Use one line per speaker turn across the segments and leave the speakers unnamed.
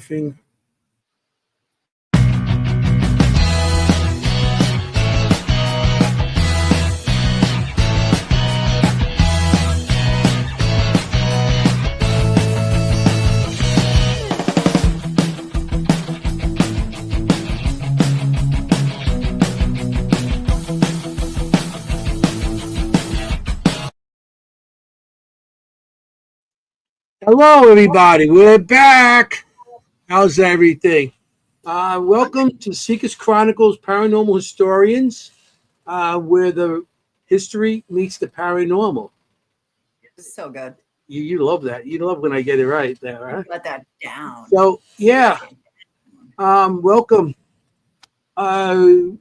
morphing. Hello, everybody. We're back. How's everything? Welcome to Seekers Chronicles Paranormal Historians, where the history meets the paranormal.
So good.
You love that. You love when I get it right there, right?
Let that down.
So, yeah. Welcome. We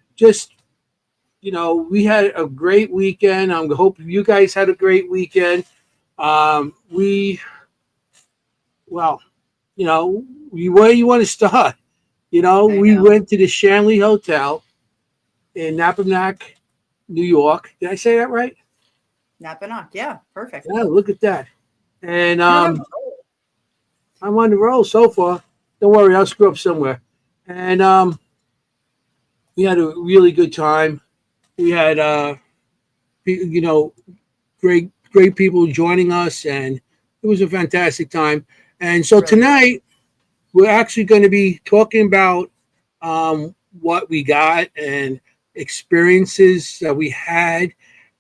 had a great weekend. I hope you guys had a great weekend. Where you want to start? We went to the Shanley Hotel in Nappaneck, New York. Did I say that right?
Nappaneck, yeah, perfect.
Yeah, look at that. And I'm on the roll so far. Don't worry, I'll screw up somewhere. And we had a really good time. We had great people joining us, and it was a fantastic time. And so tonight, we're actually going to be talking about what we got and experiences that we had.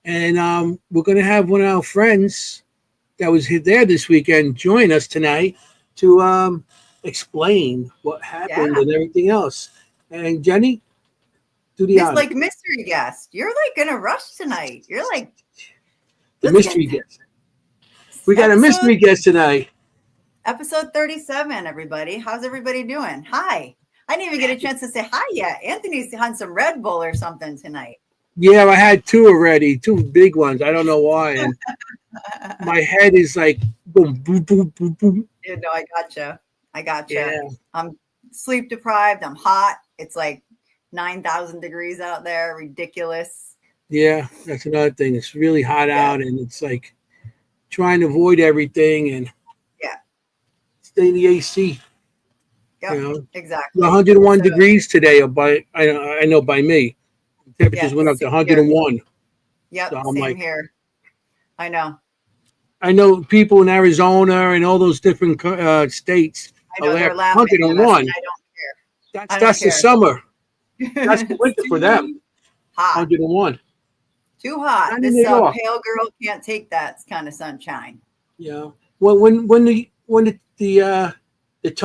And we're going to have one of our friends that was there this weekend join us tonight to explain what happened and everything else. And Jenny, do the honor.
It's like mystery guest. You're like in a rush tonight. You're like
the mystery guest. We got a mystery guest tonight.
Episode 37, everybody. How's everybody doing? Hi. I didn't even get a chance to say hi yet. Anthony's had some Red Bull or something tonight.
Yeah, I had two already, two big ones. I don't know why. And my head is like boom, boom, boom, boom, boom.
No, I gotcha.
Yeah.
I'm sleep deprived. I'm hot. It's like 9,000 degrees out there. Ridiculous.
Yeah, that's another thing. It's really hot out, and it's like trying to avoid everything and stay in the AC.
Yeah, exactly.
101 degrees today. I know by me, temperatures went up to 101.
Yep, so same here. I know.
I know people in Arizona and all those different states.
I know they're laughing.
101.
I don't care.
That's the summer. That's the winter for them.
Hot.
101.
Too hot. This pale girl can't take that kind of sunshine.
Yeah. Well, when the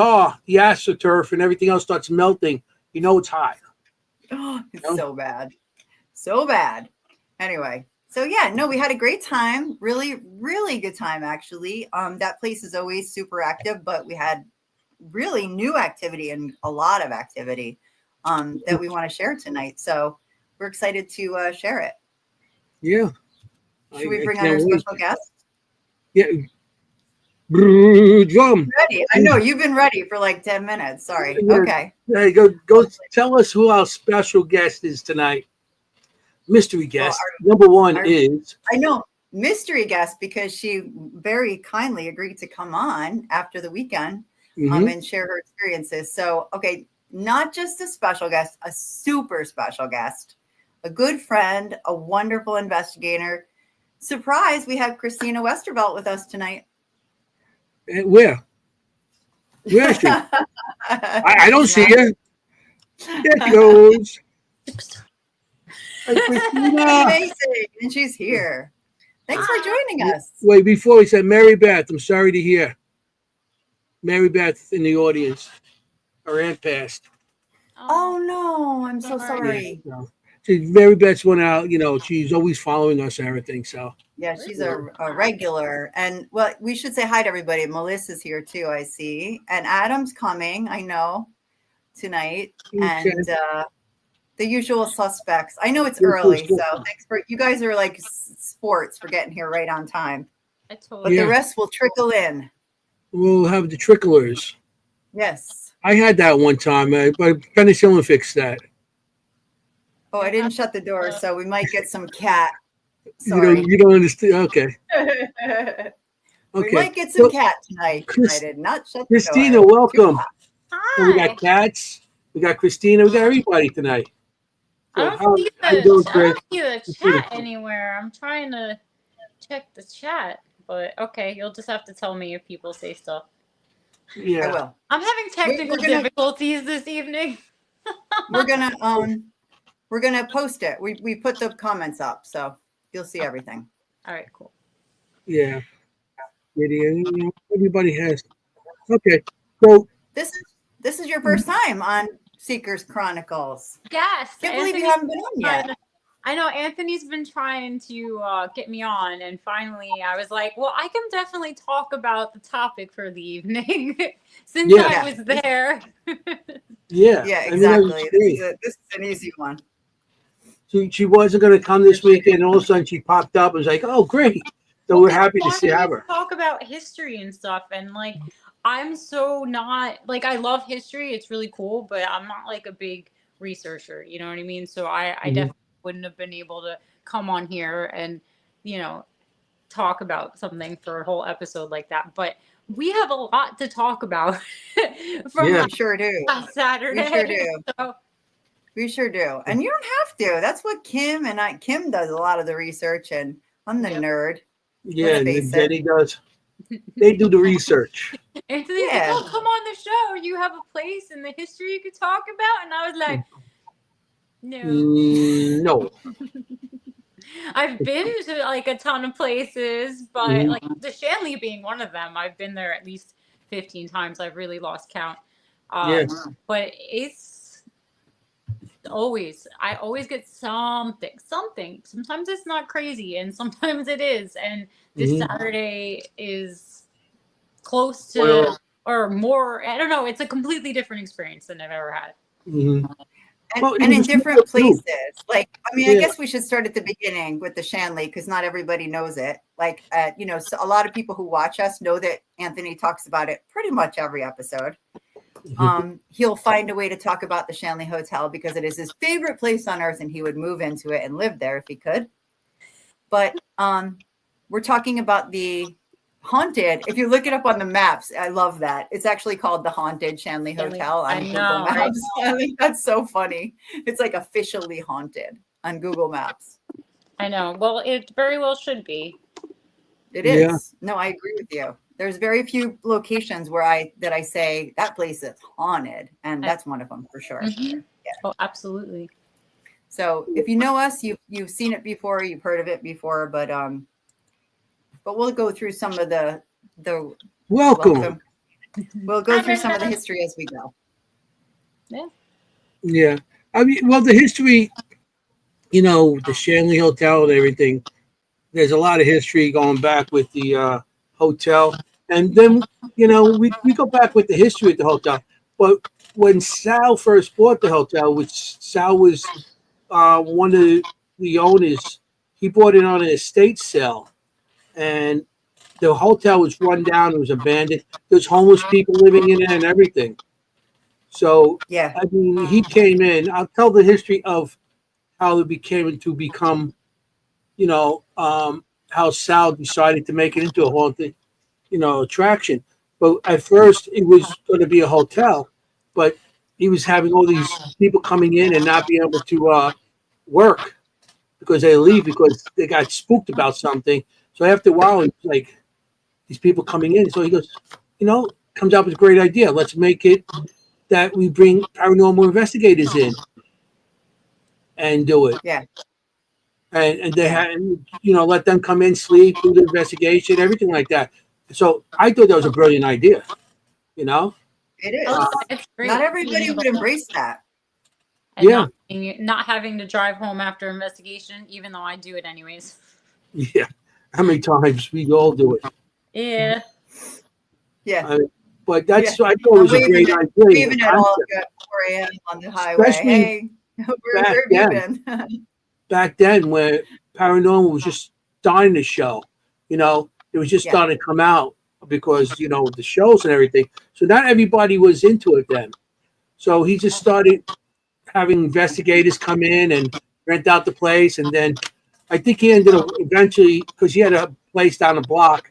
astroturf and everything else starts melting, it's hot.
Oh, it's so bad. So bad. Anyway, so we had a great time. Really, really good time, actually. That place is always super active, but we had really new activity and a lot of activity that we want to share tonight. So we're excited to share it.
Yeah.
Should we bring on our special guest?
Yeah. Drum.
Ready. I know you've been ready for like 10 minutes. Sorry. Okay.
Hey, go tell us who our special guest is tonight. Mystery guest. Number one is.
I know. Mystery guest because she very kindly agreed to come on after the weekend and share her experiences. So, okay, not just a special guest, a super special guest, a good friend, a wonderful investigator. Surprise, we have Christina Westervelt with us tonight.
Where is she? I don't see her. There she goes.
Amazing. And she's here. Thanks for joining us.
Wait, before we said Mary Beth, I'm sorry to hear. Mary Beth in the audience. Her aunt passed.
Oh no, I'm so sorry.
Yeah, Mary Beth's one out, she's always following us and everything. So
yeah, she's a regular. And well, we should say hi to everybody. Melissa's here too, I see. And Adam's coming, I know, tonight. Okay. And the usual suspects. I know it's early, so thanks for you guys are like sports for getting here right on time. But the rest will trickle in.
We'll have the tricklers.
Yes.
I had that one time, but penicillin fixed that.
Oh, I didn't shut the door, so we might get some cat. Sorry.
You don't understand. Okay.
We might get some cat tonight. I did not shut the door.
Christina, welcome.
Hi.
And we
Hi.
got Cats. We got Christina. We got everybody tonight.
I
So
don't see
how you doing, Chris?
the chat anywhere. I'm trying to check the chat, but okay, you'll just have to tell me if people say stuff.
I
Yeah.
will.
I'm having technical difficulties this evening.
We're gonna post it. We put the comments up, so you'll see everything.
All right, cool.
Yeah. Everybody has. Okay. So
This is your first time on Seekers Chronicles.
Yes,
Can't believe you haven't been on yet.
I know Anthony's been trying to get me on, and finally I was like, well, I can definitely talk about the topic for the evening since I was there.
Yeah.
Exactly. This is an easy one.
She wasn't going to come this weekend, and all of a sudden she popped up and was like, "Oh, great!" So we're happy to have her.
Talk about history and stuff, and like, I'm so not like I love history; it's really cool, but I'm not like a big researcher. You know what I mean? So I definitely wouldn't have been able to come on here and talk about something for a whole episode like that. But we have a lot to talk about from
we sure do.
Saturday.
We sure do. We sure do. And you don't have to. That's what Kimm does a lot of the research, and I'm the nerd.
Yeah, and Jennie does. They do the research.
Anthony's like, "Oh, come on the show. You have a place in the history you could talk about." And I was like,
no.
I've been to like a ton of places, but like the Shanley being one of them, I've been there at least 15 times. I've really lost count. But it's I always get something. Sometimes it's not crazy, and sometimes it is. And this Saturday is close to or more. I don't know. It's a completely different experience than I've ever had.
And in different places. Like, I mean, I guess we should start at the beginning with the Shanley, because not everybody knows it. Like, so a lot of people who watch us know that Anthony talks about it pretty much every episode. He'll find a way to talk about the Shanley Hotel because it is his favorite place on earth, and he would move into it and live there if he could. But we're talking about the haunted. If you look it up on the maps, I love that. It's actually called the Haunted Shanley Hotel on Google Maps. I think that's so funny. It's like officially haunted on Google Maps.
I know. Well, it very well should be.
It is. Yeah. No, I agree with you. There's very few locations where I say that place is haunted, and that's one of them for sure.
Yeah. Oh, absolutely.
So if you know us, you've seen it before, you've heard of it before, but we'll go through some of the
welcome.
We'll go through some of the history as we go.
Yeah.
Yeah. I mean, well, the history, the Shanley Hotel and everything. There's a lot of history going back with the hotel, and then we go back with the history of the hotel. But when Sal first bought the hotel, which Sal was one of the owners, he bought it on an estate sale. And the hotel was run down. It was abandoned. There's homeless people living in it and everything. So,
yeah,
I mean, he came in. I'll tell the history of how it became to become, how Sal decided to make it into a haunted, attraction. But at first, it was going to be a hotel, but he was having all these people coming in and not being able to work because they leave because they got spooked about something. So after a while, he's like, these people coming in. So he goes, comes up with a great idea. Let's make it that we bring paranormal investigators in and do it.
Yeah.
And they had, let them come in, sleep, do the investigation, everything like that. So I thought that was a brilliant idea.
It is. It's great. Not everybody would embrace that.
And not having to drive home after investigation, even though I do it anyways.
Yeah. How many times we all do it?
Yeah.
Yeah.
But that's I thought it was a great idea.
Even at all at 4 a.m. on the highway. Hey, where have you been?
Back then, where paranormal was just starting to show, it was just starting to come out because the shows and everything. So not everybody was into it then. So he just started having investigators come in and rent out the place, and then I think he ended up eventually, because he had a place down the block,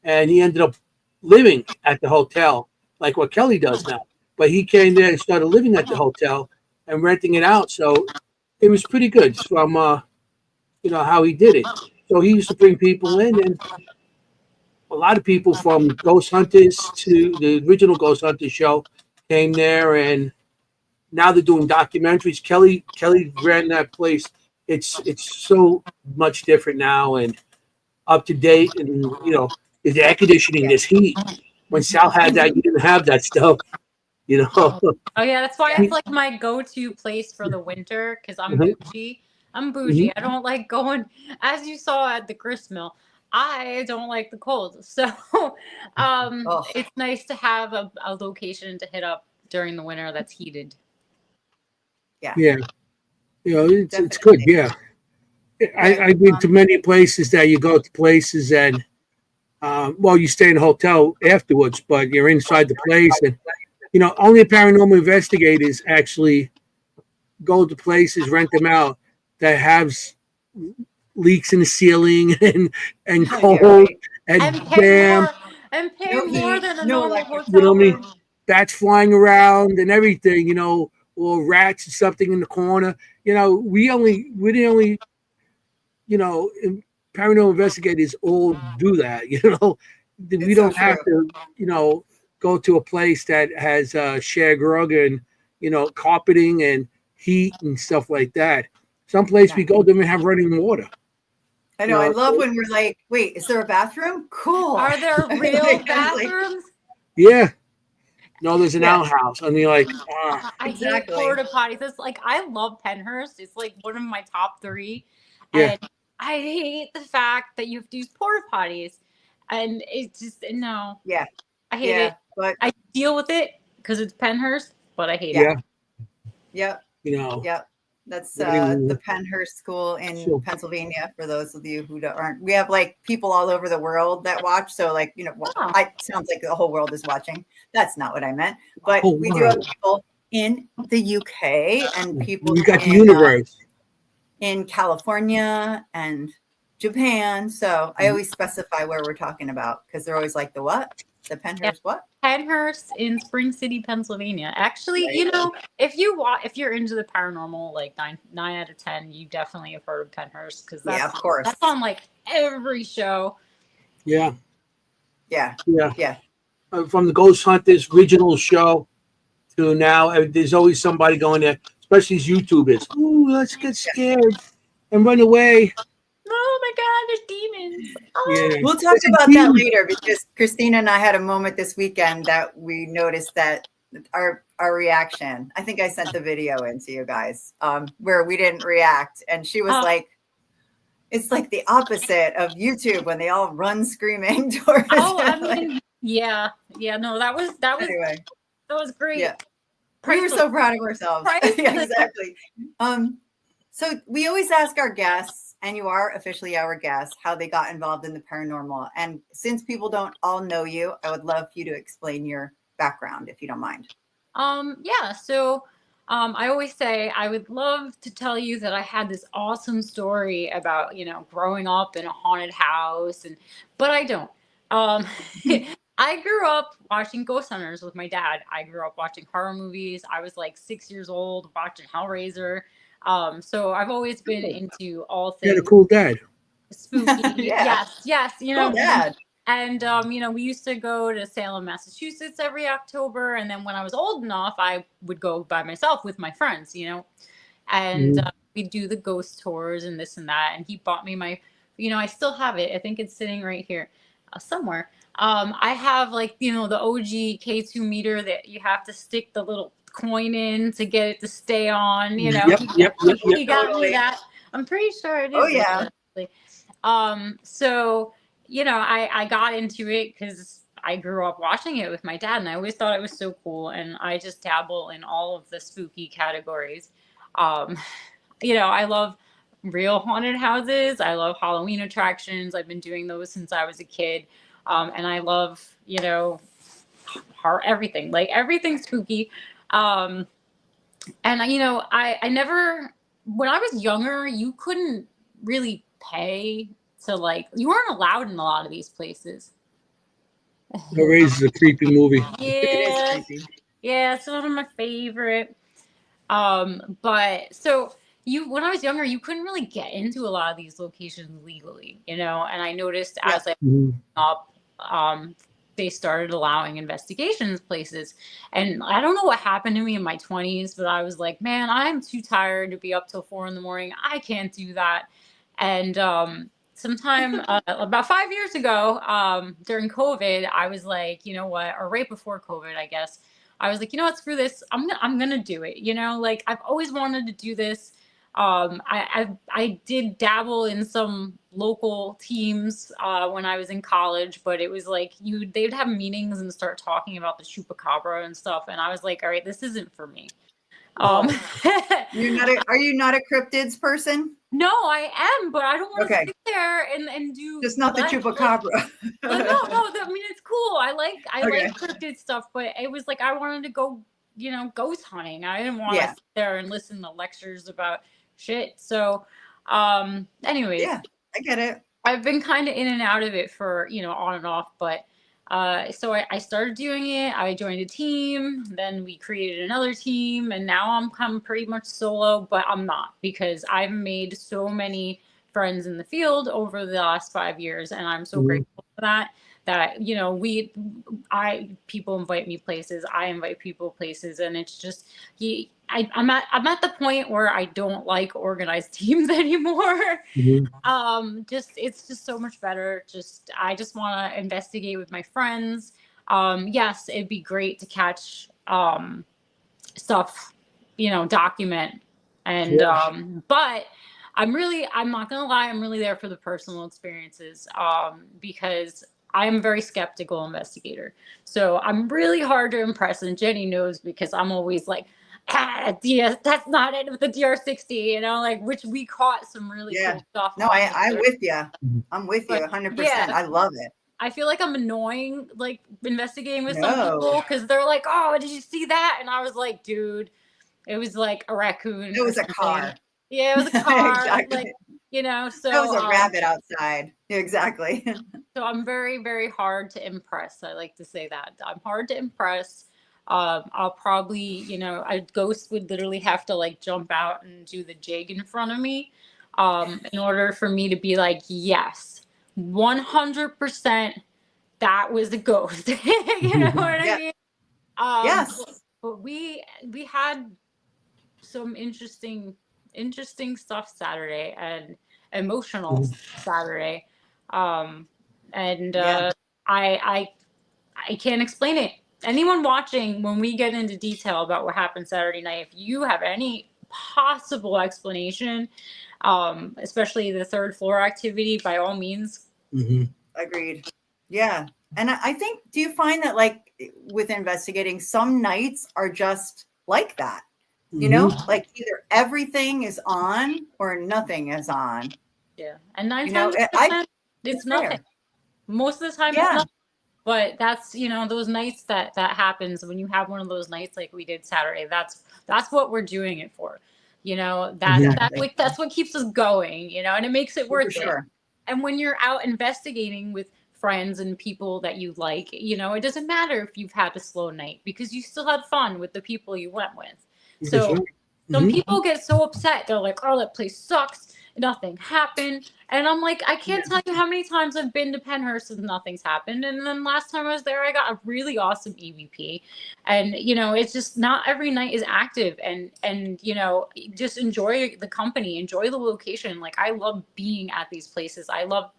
and he ended up living at the hotel, like what Kelly does now. but he came there and started living at the hotel and renting it out. So it was pretty good from how he did it. So he used to bring people in, and a lot of people from Ghost Hunters to the original Ghost Hunters show came there, and now they're doing documentaries. Kelly ran that place. It's so much different now and up to date, and there's air conditioning, there's heat. When Sal had that, you didn't have that stuff.
Oh yeah, that's why it's like my go-to place for the winter because I'm bougie. I'm bougie. I don't like going, as you saw at the grist mill. I don't like the cold, so it's nice to have a location to hit up during the winter that's heated.
Yeah, it's good. Yeah, I've been to many places that you go to places and you stay in a hotel afterwards, but you're inside the place, and only paranormal investigators actually go to places, rent them out that have leaks in the ceiling and cold and damp.
Pay more than a normal hotel.
You know what I mean? Bats flying around and everything, or rats or something in the corner. We're the only, paranormal investigators all do that. We don't have to, go to a place that has shag rug and, carpeting and heat and stuff like that. Someplace we go, they may have running water.
I know. I love when we're like, wait, is there a bathroom? Cool.
Are there real bathrooms?
Yeah. No, there's an outhouse. I mean, like,
I hate porta potties. It's like, I love Penhurst. It's like one of my top 3. And I hate the fact that you have to use porta potties. And it's just, no.
Yeah.
I hate it. But I deal with it because it's Penhurst, but I hate it.
Yep. Yep. That's the Penhurst School in Pennsylvania. For those of you who aren't, we have like people all over the world that watch. So like, it sounds like the whole world is watching. That's not what I meant. But we do have people in the UK and people
we got the universe
in California and Japan. So I always specify where we're talking about because they're always like the what? The Penhurst what?
Penhurst in Spring City, Pennsylvania. Actually, if you're into the paranormal, like 9 out of 10, you definitely have heard of Penhurst because
of course
that's on like every show.
Yeah.
From the Ghost Hunters original show to now, there's always somebody going there, especially these YouTubers. Ooh, let's get scared and run away.
Oh my God, there's demons.
Yeah. We'll talk about that later because Christina and I had a moment this weekend that we noticed that our reaction. I think I sent the video in to you guys where we didn't react, and she was like, "It's like the opposite of YouTube when they all run screaming towards."
No, that was
anyway.
That was great.
Yeah, we were so proud of ourselves. Yeah, exactly. So we always ask our guests, and you are officially our guest, how they got involved in the paranormal. And since people don't all know you, I would love for you to explain your background, if you don't mind.
So I always say I would love to tell you that I had this awesome story about, growing up in a haunted house, but I don't. I grew up watching Ghost Hunters with my dad. I grew up watching horror movies. I was like 6 years old watching Hellraiser. So I've always been into all things.
You had a cool dad.
Spooky. Yes.
Cool dad.
And, we used to go to Salem, Massachusetts every October. And then when I was old enough, I would go by myself with my friends, and we'd do the ghost tours and this and that. And he bought me my, I still have it. I think it's sitting right here somewhere. I have the OG K2 meter that you have to stick the little coin in to get it to stay on, He got me that. I'm pretty sure it is.
Oh yeah.
So, I got into it because I grew up watching it with my dad, and I always thought it was so cool. And I just dabble in all of the spooky categories. I love real haunted houses. I love Halloween attractions. I've been doing those since I was a kid. And I love, everything, everything spooky. And I never, when I was younger, you couldn't really pay to you weren't allowed in a lot of these places.
Hellraiser is a creepy movie.
Yeah. Yeah, it's one of my favorite. But so when I was younger, you couldn't really get into a lot of these locations legally, and I noticed as I up, they started allowing investigations places. And I don't know what happened to me in my 20s, but I was like, man, I'm too tired to be up till 4 a.m. I can't do that. And sometime about 5 years ago, during COVID, I was like, you know what, or right before COVID, I guess, I was like, you know what, screw this. I'm gonna do it. Like I've always wanted to do this. I did dabble in some local teams when I was in college, but it was like they'd have meetings and start talking about the chupacabra and stuff, and I was like, all right, this isn't for me.
Are you not a cryptids person?
No, I am, but I don't want to sit there and do
just not the chupacabra.
No, I mean, it's cool. I like cryptid stuff, but it was like I wanted to go, ghost hunting. I didn't want to sit there and listen to lectures about shit. So, anyways,
yeah, I get it.
I've been kind of in and out of it for on and off, but so I started doing it. I joined a team, then we created another team, and now I'm pretty much solo, but I'm not, because I've made so many friends in the field over the last 5 years, and I'm so grateful for that people invite me places, I invite people places, and it's just I'm at the point where I don't like organized teams anymore. It's just so much better. I just want to investigate with my friends. Yes, it'd be great to catch stuff, document, and but I'm not gonna lie, I'm really there for the personal experiences, because I am a very skeptical investigator. So I'm really hard to impress, and Jennie knows, because I'm always like, that's not it with the DR60, like, which we caught some really cool stuff.
No, I'm with you. I'm with you 100%. Yeah. I love it.
I feel like I'm annoying, like, investigating with some people, because they're like, oh, did you see that? And I was like, dude, it was like a raccoon.
It was a car.
Yeah, it was a car.
Exactly.
Like, so
it was a rabbit outside. Exactly.
So I'm very, very hard to impress. I like to say that. I'm hard to impress. I'll probably, a ghost would literally have to like jump out and do the jig in front of me, in order for me to be like, yes, 100% that was a ghost. You know what I mean?
Yes.
But we had some interesting stuff Saturday, and emotional Saturday. I can't explain it. Anyone watching, when we get into detail about what happened Saturday night, if you have any possible explanation, especially the third floor activity, by all means.
Agreed. Yeah. And I think, do you find that, like, with investigating, some nights are just like that? Like either everything is on or nothing is on.
Yeah. And 9 times it's nothing. Most of the time it's nothing. But that's, those nights that happens, when you have one of those nights like we did Saturday, that's what we're doing it for. That's what keeps us going, and it makes it worth it. And when you're out investigating with friends and people that you like, it doesn't matter if you've had a slow night, because you still had fun with the people you went with. So some people get so upset. They're like, oh, that place sucks. Nothing happened. And I'm like, I can't tell you how many times I've been to Penhurst and nothing's happened. And then last time I was there, I got a really awesome EVP. And, it's just not every night is active. And just enjoy the company, enjoy the location. Like, I love being at these places. I love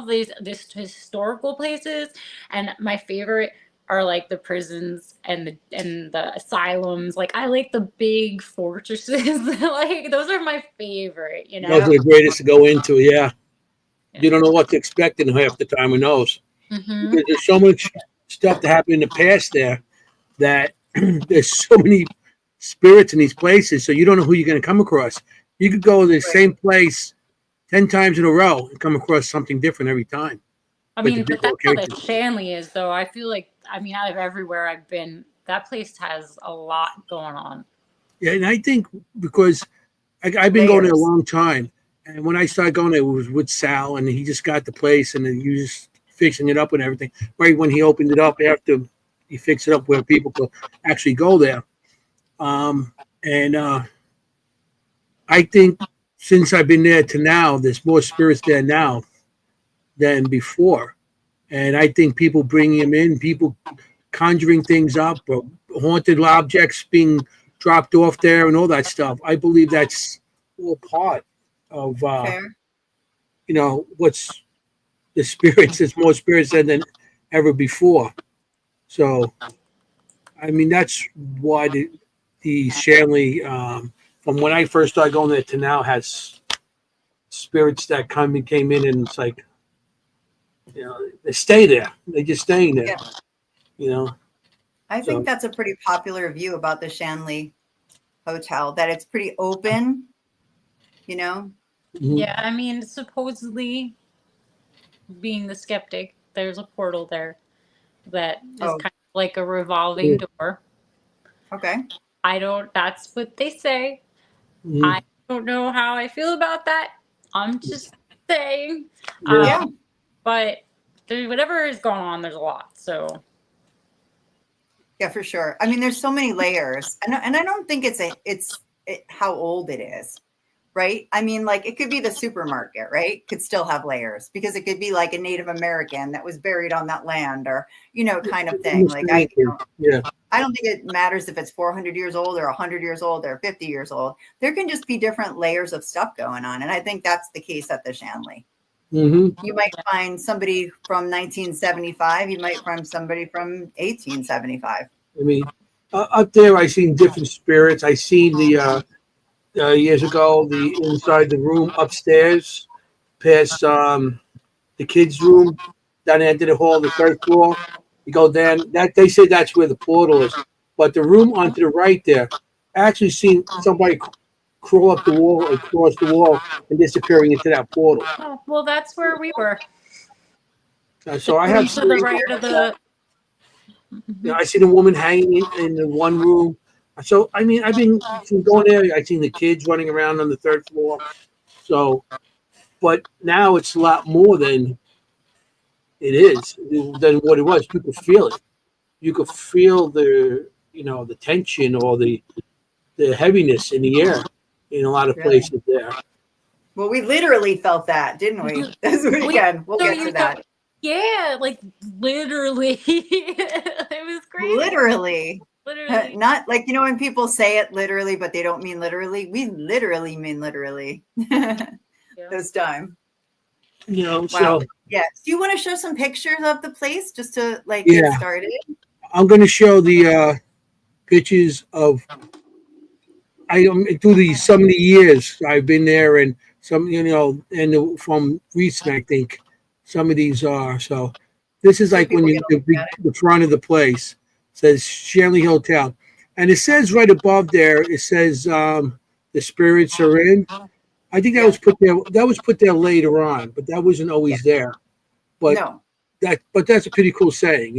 these historical places. And my favorite are like the prisons and the asylums. Like, I like the big fortresses. Like, those are my favorite,
Those are the greatest to go into. Yeah. You don't know what to expect in half the time in those. Because there's so much stuff that happened in the past there, that there's so many spirits in these places, so you don't know who you're going to come across. You could go to the same place 10 times in a row and come across something different every time.
I mean, but that's how the Shanley is, though. I feel like, out of everywhere I've been, that place has a lot going on.
Yeah, and I think because I've been going there a long time, and when I started going there, it was with Sal, and he just got the place, and he was just fixing it up and everything. Right when he opened it up after he fixed it up where people could actually go there. And I think since I've been there to now, there's more spirits there now than before. And I think people bringing them in, people conjuring things up, or haunted objects being dropped off there, and all that stuff. I believe that's all part of
Fair.
What's the spirits. There's more spirits than ever before. So, I mean, that's why the Shanley, from when I first started going there to now, has spirits that came in, and it's like, they stay there. They just staying there.
Yeah. I think that's a pretty popular view about the Shanley Hotel, that it's pretty open,
Mhm.
Yeah, I mean, supposedly, being the skeptic, there's a portal there that is kind of like a revolving door.
Okay.
That's what they say.
Mhm.
I don't know how I feel about that. I'm just saying.
Yeah.
But whatever is going on, there's a lot. So.
Yeah, for sure. I mean, there's so many layers, and I don't think it's how old it is, right? I mean, like, it could be the supermarket, right? Could still have layers, because it could be like a Native American that was buried on that land, or kind of thing. Like, I don't think it matters if it's 400 years old or 100 years old or 50 years old. There can just be different layers of stuff going on, and I think that's the case at the Shanley.
Mm-hmm.
You might find somebody from 1975. You might find somebody from 1875.
I mean, up there, I seen different spirits. I seen the years ago the inside the room upstairs, past the kids' room, down into the hall, the third floor. You go down. That they say that's where the portal is. But the room onto the right there, I actually seen somebody crawl up the wall, across the wall, and disappearing into that portal.
Oh, well, that's where we were.
So I have
to the right of the.
I seen a woman hanging in the one room. So I mean, I've been going there. I seen the kids running around on the third floor. So, but now it's a lot more than it is than what it was. People feel it. You could feel the the tension or the heaviness in the air in a lot of places there.
Well, we literally felt that, didn't we? This weekend. We'll get to that.
Yeah, like literally. It was crazy.
Literally. Not like, when people say it literally, but they don't mean literally. We literally mean literally. This time.
Wow.
So yeah. Do you want to show some pictures of the place just to get started?
I'm going to show the pictures of through so many years I've been there, and some and from recent, I think some of these are. So this is like when the front of the place says Shanley Hotel, and it says right above there, it says the spirits are in. I think that was put there. That was put there later on, but that wasn't always there. But that's a pretty cool saying,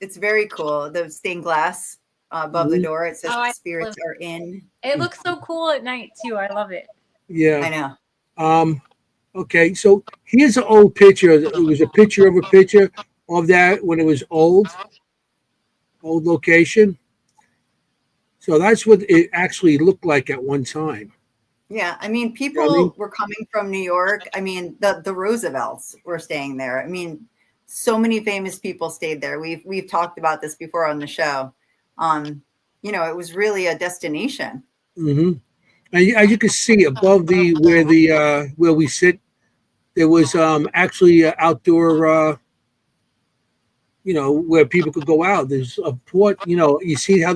It's very cool. The stained glass above the door, it says spirits are in.
It looks so cool at night too. I love it.
Yeah,
I know.
Okay, so here's an old picture. It was a picture of that when it was old location. So that's what it actually looked like at one time.
Yeah, I mean, people were coming from New York. I mean, the Roosevelts were staying there. I mean, so many famous people stayed there. We've talked about this before on the show. It was really a destination.
Mm-hmm. And as you can see above where we sit, there was actually an outdoor where people could go out. There's a port, you see how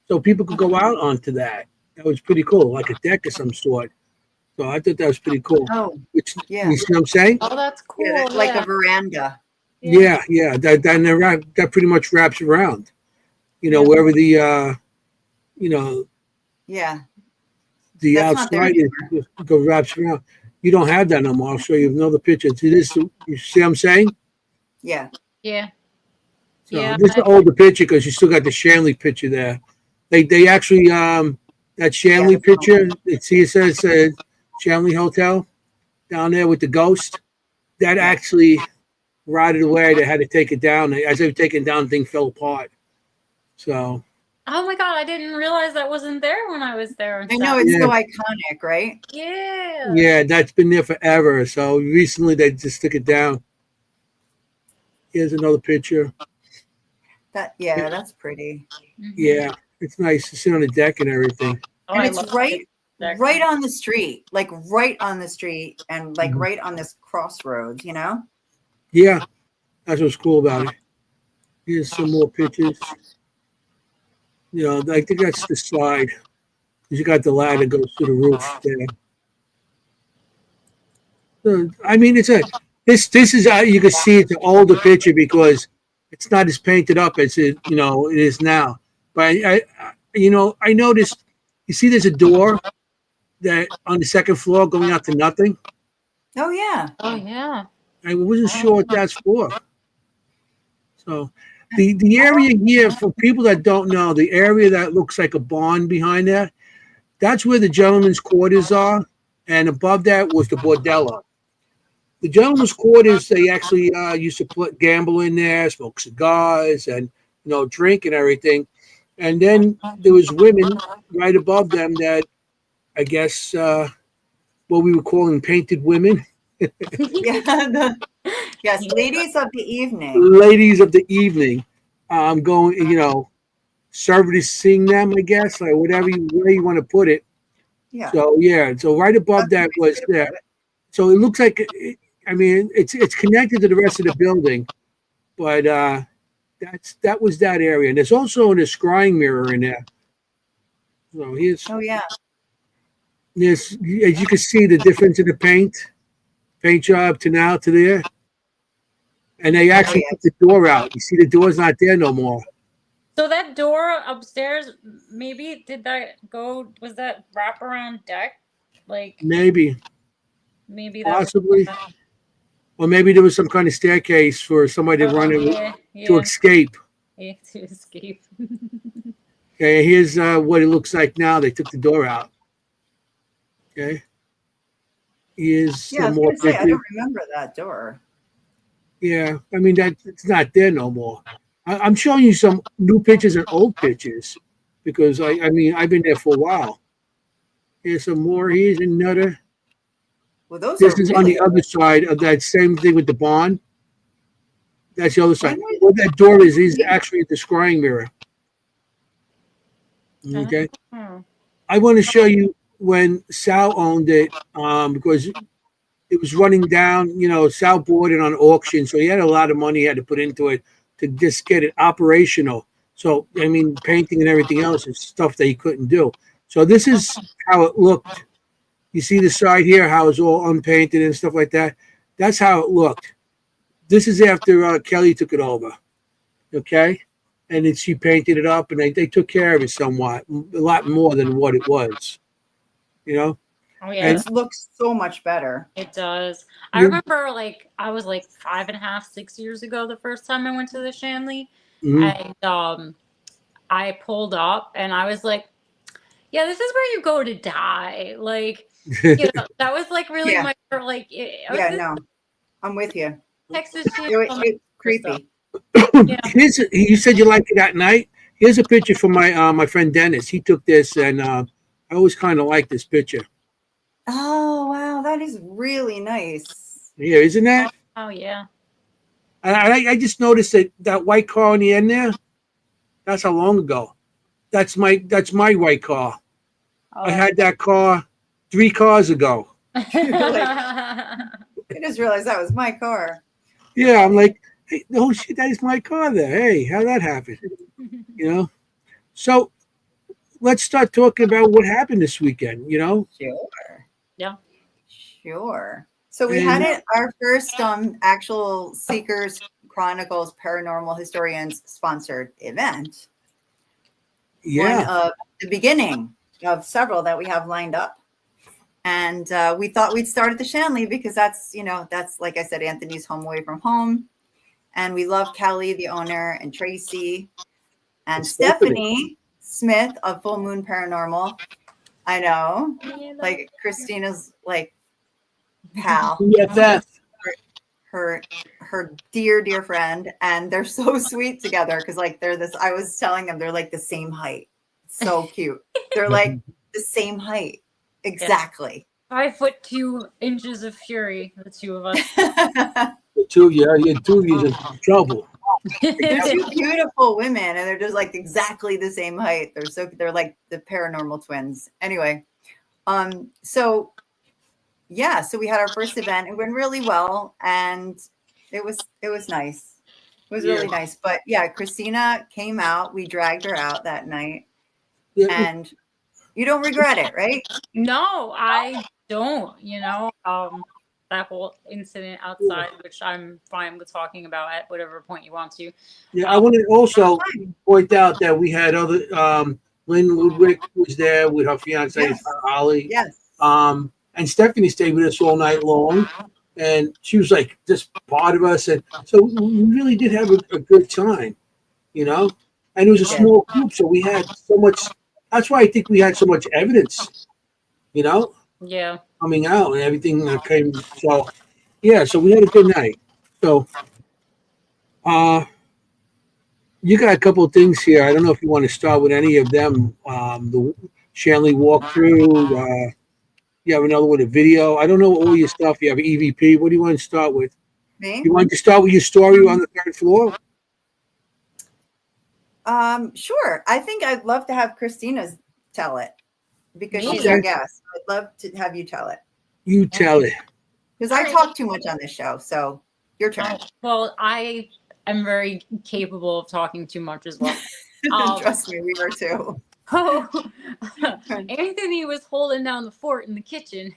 so people could go out onto that. That was pretty cool, like a deck of some sort. So I thought that was pretty cool.
Oh, yeah.
You see what I'm saying?
Oh, that's cool.
Yeah, that's like a veranda.
Yeah. That pretty much wraps around. Wherever the the
that's
outside go wraps around. You don't have that no more. I'll show you another picture. See this? You see what I'm saying?
Yeah.
Yeah.
So this is an older picture because you still got the Shanley picture there. They actually that Shanley picture. It says Shanley Hotel down there with the ghost. That actually rotted away. They had to take it down. As they were taking it down, the thing fell apart. So.
Oh my God, I didn't realize that wasn't there when I was there.
I know, it's so iconic, right?
Yeah.
Yeah, that's been there forever. So recently they just took it down. Here's another picture.
That's pretty.
Yeah, it's nice to sit on the deck and everything.
Oh,
And
I
it's
love
right on the street, like right on the street, and like
Mhm.
right on this crossroads, you know?
Yeah, that's what's cool about it. Here's some more pictures. You know, I think that's the slide. You got the ladder that goes through the roof there. So, I mean, it's a this is you can see it's an older picture because it's not as painted up as it is now. But I noticed. You see, there's a door that on the second floor going out to nothing.
Oh yeah.
Oh yeah.
I wasn't sure what that's for. So the area here, for people that don't know, the area that looks like a barn behind there, that's where the gentlemen's quarters are, and above that was the bordello. The gentlemen's quarters, they actually used to put gamble in there, smoke cigars, and drink and everything. And then there was women right above them that I guess what we were calling painted women.
Yeah. Yes, ladies of the evening.
Ladies of the evening. Going, servicing them, I guess, like whatever way you want to put it.
Yeah.
So yeah, so right above that was there. So it looks like, I mean, it's connected to the rest of the building, but that was that area. And there's also a scrying mirror in there. So
Oh yeah.
as you can see the difference in the paint job to now to there. And they actually took the door out. You see the door's not there no more.
So that door upstairs, maybe was that wraparound deck? Like
Maybe
that
possibly. Or maybe there was some kind of staircase for somebody to run to escape.
Yeah, to escape.
Okay, here's what it looks like now. They took the door out. Okay. Here's some more pictures.
I don't remember that door.
Yeah, I mean it's not there no more. I'm showing you some new pictures and old pictures because I mean I've been there for a while. Here's some more. Here's another.
Well,
this is on the other side of that same thing with the barn. That's the other side. What that door is actually the scrying mirror. Okay. I want to show you when Sal owned it because it was running down. Sal bought it on auction, so he had a lot of money he had to put into it to just get it operational. So, I mean, painting and everything else is stuff that he couldn't do. So this is how it looked. You see the side here, how it's all unpainted and stuff like that. That's how it looked. This is after Kelly took it over. Okay? And then she painted it up, and they took care of it somewhat, a lot more than what it was.
Oh yeah,
it looks so much better.
It does. I remember, I was 5.5, 6 years ago the first time I went to the Shanley, and I pulled up, and I was like, "Yeah, this is where you go to die." That was really my
no, I'm with you.
Texas.
It's creepy.
You said you liked it at night. Here's a picture from my friend Dennis. He took this, and I always kind of like this picture.
Oh wow, that is really nice.
Yeah, isn't that?
Oh yeah.
I just noticed that white car on the end there. That's how long ago. That's my white car. Oh. I had that car 3 cars ago.
I just realized that was my car.
Yeah, I'm like, hey, oh shit, that is my car there. Hey, how'd that happen? So let's start talking about what happened this weekend.
Sure.
Yeah.
Sure. So we had our first actual Seekers Chronicles Paranormal Historians sponsored event.
Yeah.
One of the beginning of several that we have lined up. And we thought we'd start at the Shanley because that's like I said, Anthony's home away from home. And we love Kelly, the owner, and Tracy and Stephanie Smith of Full Moon Paranormal. I know. Christina's pal.
Yeah, Beth.
her dear friend, and they're so sweet together because like they're this. I was telling them they're like the same height. So cute. They're like the same height. Exactly.
5'2" of fury, the two of us.
The two of you is in trouble.
They're two beautiful women, and they're just like exactly the same height. They're like the paranormal twins. Anyway, so yeah, so we had our first event. It went really well, and it was nice. It was really nice. But yeah, Christina came out. We dragged her out that night, and you don't regret it, right?
No, I don't. That whole incident outside, which I'm fine with talking about at whatever point you want to.
Yeah, I want to also point out that we had other Lynn Ludwig was there with her fiance Holly.
Yes.
And Stephanie stayed with us all night long, and she was like just part of us, and so we really did have a good time, And it was a small group, so we had so much. That's why I think we had so much evidence,
Yeah.
coming out and everything that came. So, yeah, so we had a good night. So, you got a couple of things here. I don't know if you want to start with any of them. The Shanley walkthrough. You have another one, a video. I don't know all your stuff. You have EVP. What do you want to start with?
Me?
You want to start with your story on the third floor?
Sure. I think I'd love to have Christina tell it because she's our guest. I'd love to have you tell it.
You tell it.
Because I talk too much on this show. So your turn.
Well, I am very capable of talking too much as well.
Trust me, we are too.
Oh, Anthony was holding down the fort in the kitchen.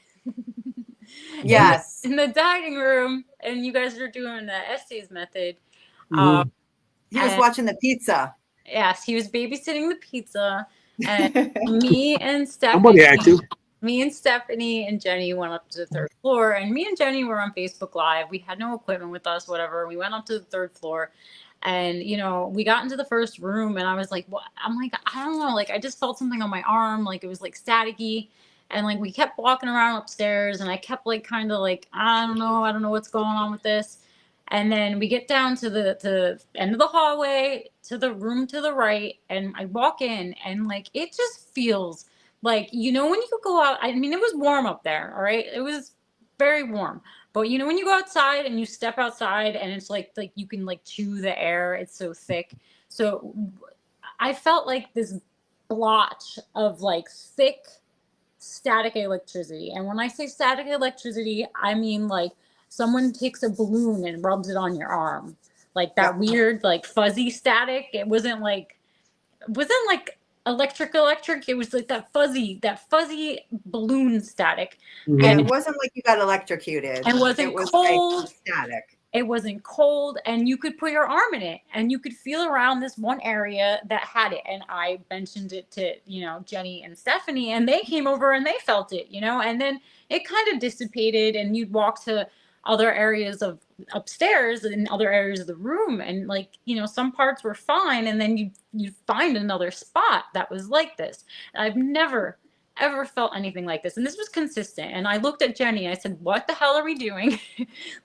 Yes.
In the dining room, and you guys were doing the essays method.
He was watching the pizza.
Yes, he was babysitting the pizza, and me and
Somebody had to.
Me and Stephanie and Jennie went up to the third floor, and me and Jennie were on Facebook Live. We had no equipment with us, whatever. We went up to the third floor, and we got into the first room, and I was like, "What?" I'm like, I don't know, like I just felt something on my arm, like it was like staticky, and like we kept walking around upstairs, and I kept like kind of like I don't know what's going on with this. And then we get down to the end of the hallway, to the room to the right, and I walk in, and like it just feels like, when you go out, I mean, it was warm up there, all right? It was very warm. But when you go outside and you step outside and it's like you can like chew the air, it's so thick. So I felt like this blotch of like thick static electricity. And when I say static electricity, I mean like someone takes a balloon and rubs it on your arm. Like that weird, like fuzzy static. It wasn't like electric. It was like that fuzzy balloon static.
Mm-hmm.
And it wasn't like you got electrocuted.
It wasn't cold.
Like static.
It wasn't cold, and you could put your arm in it, and you could feel around this one area that had it. And I mentioned it to Jennie and Stephanie, and they came over and they felt it, and then it kind of dissipated, and you'd walk to other areas of upstairs and other areas of the room, and like some parts were fine, and then you find another spot that was like this. And I've never ever felt anything like this, and this was consistent. And I looked at Jennie, I said, what the hell are we doing?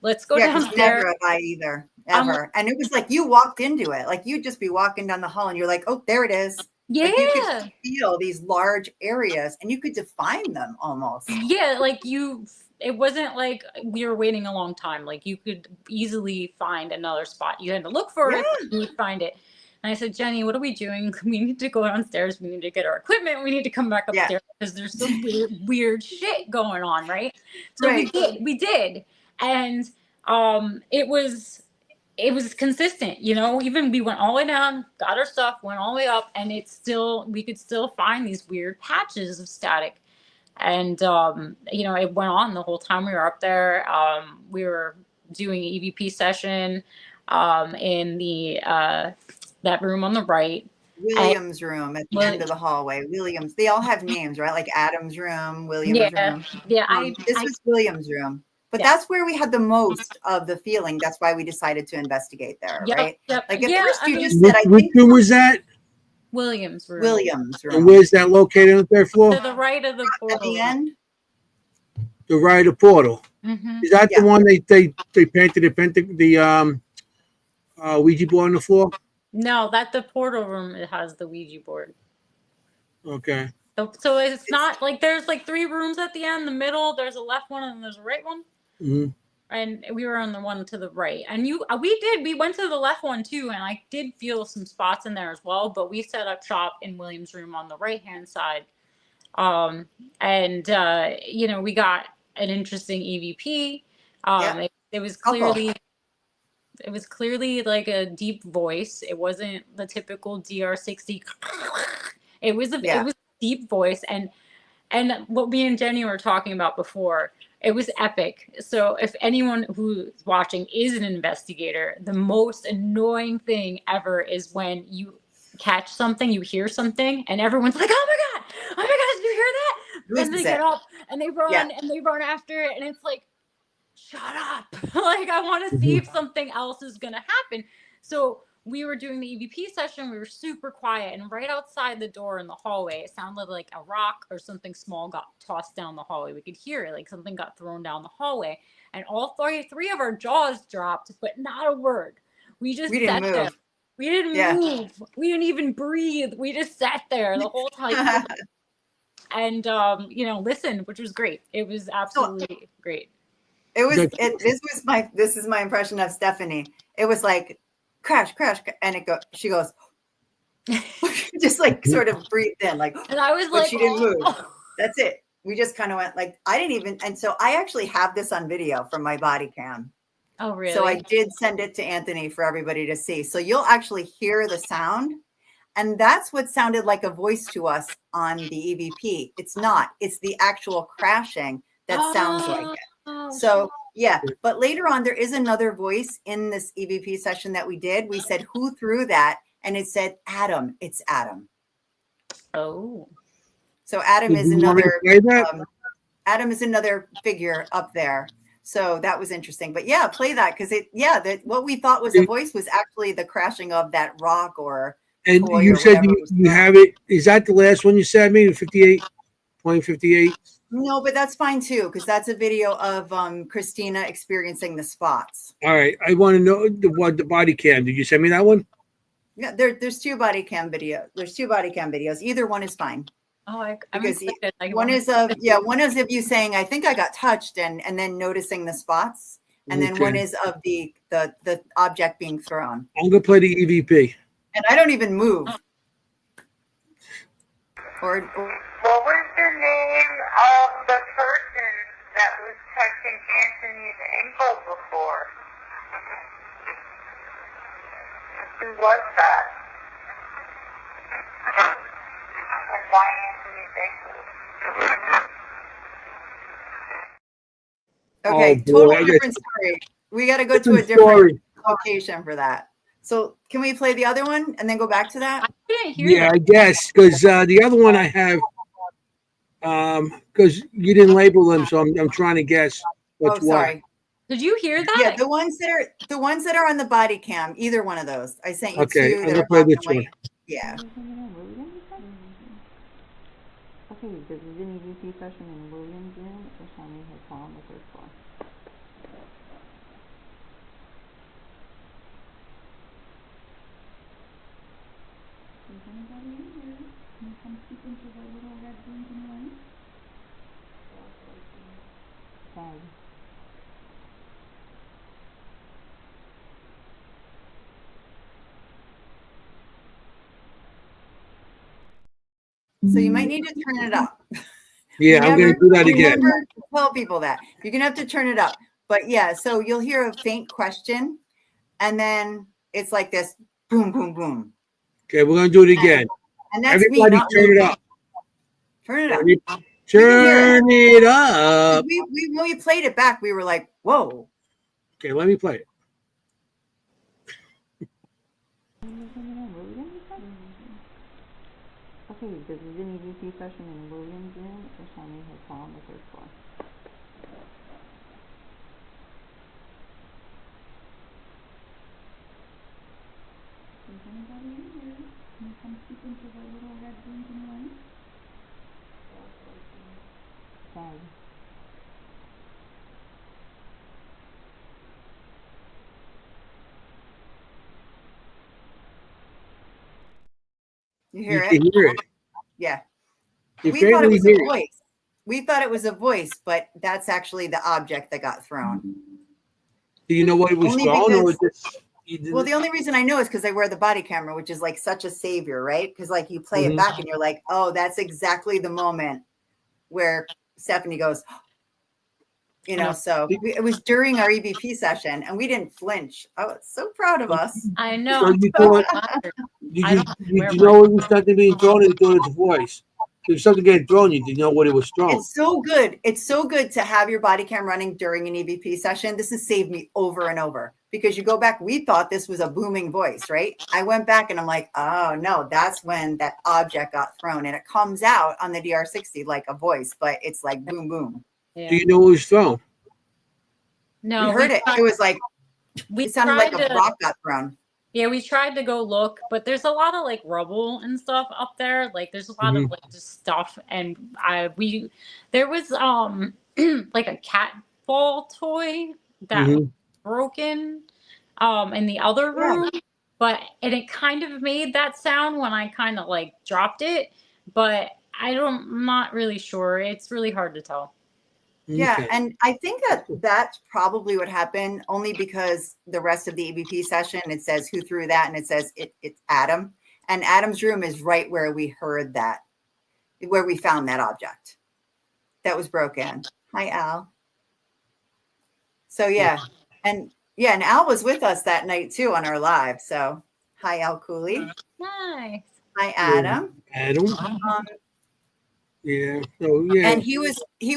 Let's go downstairs.
Never have I either, ever. And it was like you walked into it, like you'd just be walking down the hall and you're like, oh, there it is.
Yeah,
like you could feel these large areas and you could define them almost.
Yeah, like it wasn't like we were waiting a long time. Like you could easily find another spot. You had to look for it, you would find it. And I said, Jennie, what are we doing? We need to go downstairs. We need to get our equipment. We need to come back upstairs because there's some weird shit going on, right? So we did. And it was consistent, even we went all the way down, got our stuff, went all the way up, and we could still find these weird patches of static. And, it went on the whole time we were up there. We were doing an EVP session in the that room on the right.
Williams' room at the end of the hallway. Williams. They all have names, right? Like Adam's room, Williams' room.
Yeah.
This was Williams' room. But that's where we had the most of the feeling. That's why we decided to investigate there, right?
Yep.
Like at first you just said,
which room was that?
Williams' room.
Williams' room.
And where's that located on the third floor?
To the right of the portal.
At the end?
The right of the portal.
Mm-hmm.
Is that
Yeah.
the one they painted the Ouija board on the floor?
No, that the portal room, it has the Ouija board.
Okay.
So it's not like there's like 3 rooms at the end, the middle, there's a left one and there's a right one.
Mm-hmm.
And we were on the one to the right. And we went to the left one too, and I did feel some spots in there as well, but we set up shop in William's room on the right-hand side. And you know, we got an interesting EVP. It was clearly like a deep voice. It wasn't the typical DR60. It was a deep voice, and what me and Jennie were talking about before, it was epic. So if anyone who's watching is an investigator, the most annoying thing ever is when you catch something, you hear something, and everyone's like, "Oh my god, did you hear that?" And they get up and they run and they run after it, and it's like, shut up. Like, I want to see if something else is going to happen. So we were doing the EVP session. We were super quiet. And right outside the door in the hallway, it sounded like a rock or something small got tossed down the hallway. We could hear it, like something got thrown down the hallway. And all three of our jaws dropped, but not a word. We sat there. We didn't move. We didn't even breathe. We just sat there the whole time. And, you know, listened, which was great. It was absolutely great.
This is my impression of Stephanie. It was like crash, and she goes just like sort of breathed in, like,
and I was
but
like,
she didn't move. That's it. We just kind of went like, I didn't even, and so I actually have this on video from my body cam.
Oh, really?
So I did send it to Anthony for everybody to see. So you'll actually hear the sound. And that's what sounded like a voice to us on the EVP. It's not. It's the actual crashing that sounds like it. So yeah, but later on, there is another voice in this EVP session that we did. We said, who threw that? And it said, Adam. It's Adam.
Oh.
So Adam is another Adam is another figure up there. So that was interesting. But yeah, play that, because what we thought was a voice was actually the crashing of that rock or.
And you said you have it. Is that the last one you sent me? 2058?
No, but that's fine too, because that's a video of Christina experiencing the spots.
All right. I want to know the body cam. Did you send me that one?
Yeah, there's 2 body cam videos. There's 2 body cam videos. Either one is fine.
Oh,
because one is of you saying, I think I got touched, and then noticing the spots. And then one is of the object being thrown.
I'm gonna play the EVP.
And I don't even move.
What was the name of the person that was touching Anthony's ankle before? Who was that? And why Anthony's ankle?
Okay, totally different story. We got to go to a different location for that. So can we play the other one and then go back to that?
I didn't hear that.
I guess, because the other one I have, because you didn't label them, so I'm trying to guess what's
sorry.
Did you hear that?
Yeah, the ones that are on the body cam, either one of those. I sent you 2
I'm
that
gonna
are
play
black
this
and white.
one.
Yeah.
Okay, this is an EVP session in William's room. Shani has gone on the 3rd floor. Is anybody in here? Can you come speak into the little red room in the room? Tag.
So you might need to turn it up.
Yeah, I'm going to do that again.
Remember to tell people that. You're going to have to turn it up. But yeah, so you'll hear a faint question, and then it's like this, boom, boom, boom.
Okay, we're going to do it again.
And that's
everybody turn it up.
Turn it up.
Turn it up.
When we played it back, we were like, whoa.
Okay, let me play it.
Okay, this is an EVP session in William's room. Shani has gone on the 3rd floor. Is anybody in here? Can you come speak into the little red room in the room? Tag.
You hear
You
it?
can hear it.
Yeah.
You
We thought it was
faintly
a
hear it.
voice. We thought it was a voice, but that's actually the object that got thrown.
Do you know what it was
Only
thrown, or
because-
just you didn't?
Well, the only reason I know is because I wear the body camera, which is like such a savior, right? Because like you play it back and you're like, oh, that's exactly the moment where Stephanie goes, you know. So it was during our EVP session, and we didn't flinch. I was so proud of us.
I know.
So
I'm
you
so
thought,
flattered.
did
I
you,
don't wear
did you
my-
know it was something being thrown, or you thought it was a voice? If something getting thrown, you didn't know what it was thrown.
It's so good. It's so good to have your body cam running during an EVP session. This has saved me over and over because you go back, we thought this was a booming voice, right? I went back and I'm like, oh no, that's when that object got thrown, and it comes out on the DR60 like a voice, but it's like boom, boom.
Yeah.
Do you know it was thrown?
No,
We heard it. It was like,
we
it sounded like
tried
a
to-
rock got thrown.
Yeah, we tried to go look, but there's a lot of like rubble and stuff up there. Like there's a lot of like just stuff, and there was like a cat ball toy that was broken in the other room, and it kind of made that sound when I kind of like dropped it, but I'm not really sure. It's really hard to tell.
Yeah,
Okay.
and I think that's probably what happened, only because the rest of the EVP session, it says who threw that, and it says it's Adam, and Adam's room is right where we heard that, where we found that object that was broken. Hi, Al. So yeah, and Al was with us that night too on our live. So hi, Al Cooley.
Nice.
Hi, Adam.
Adam. Yeah. So yeah.
And he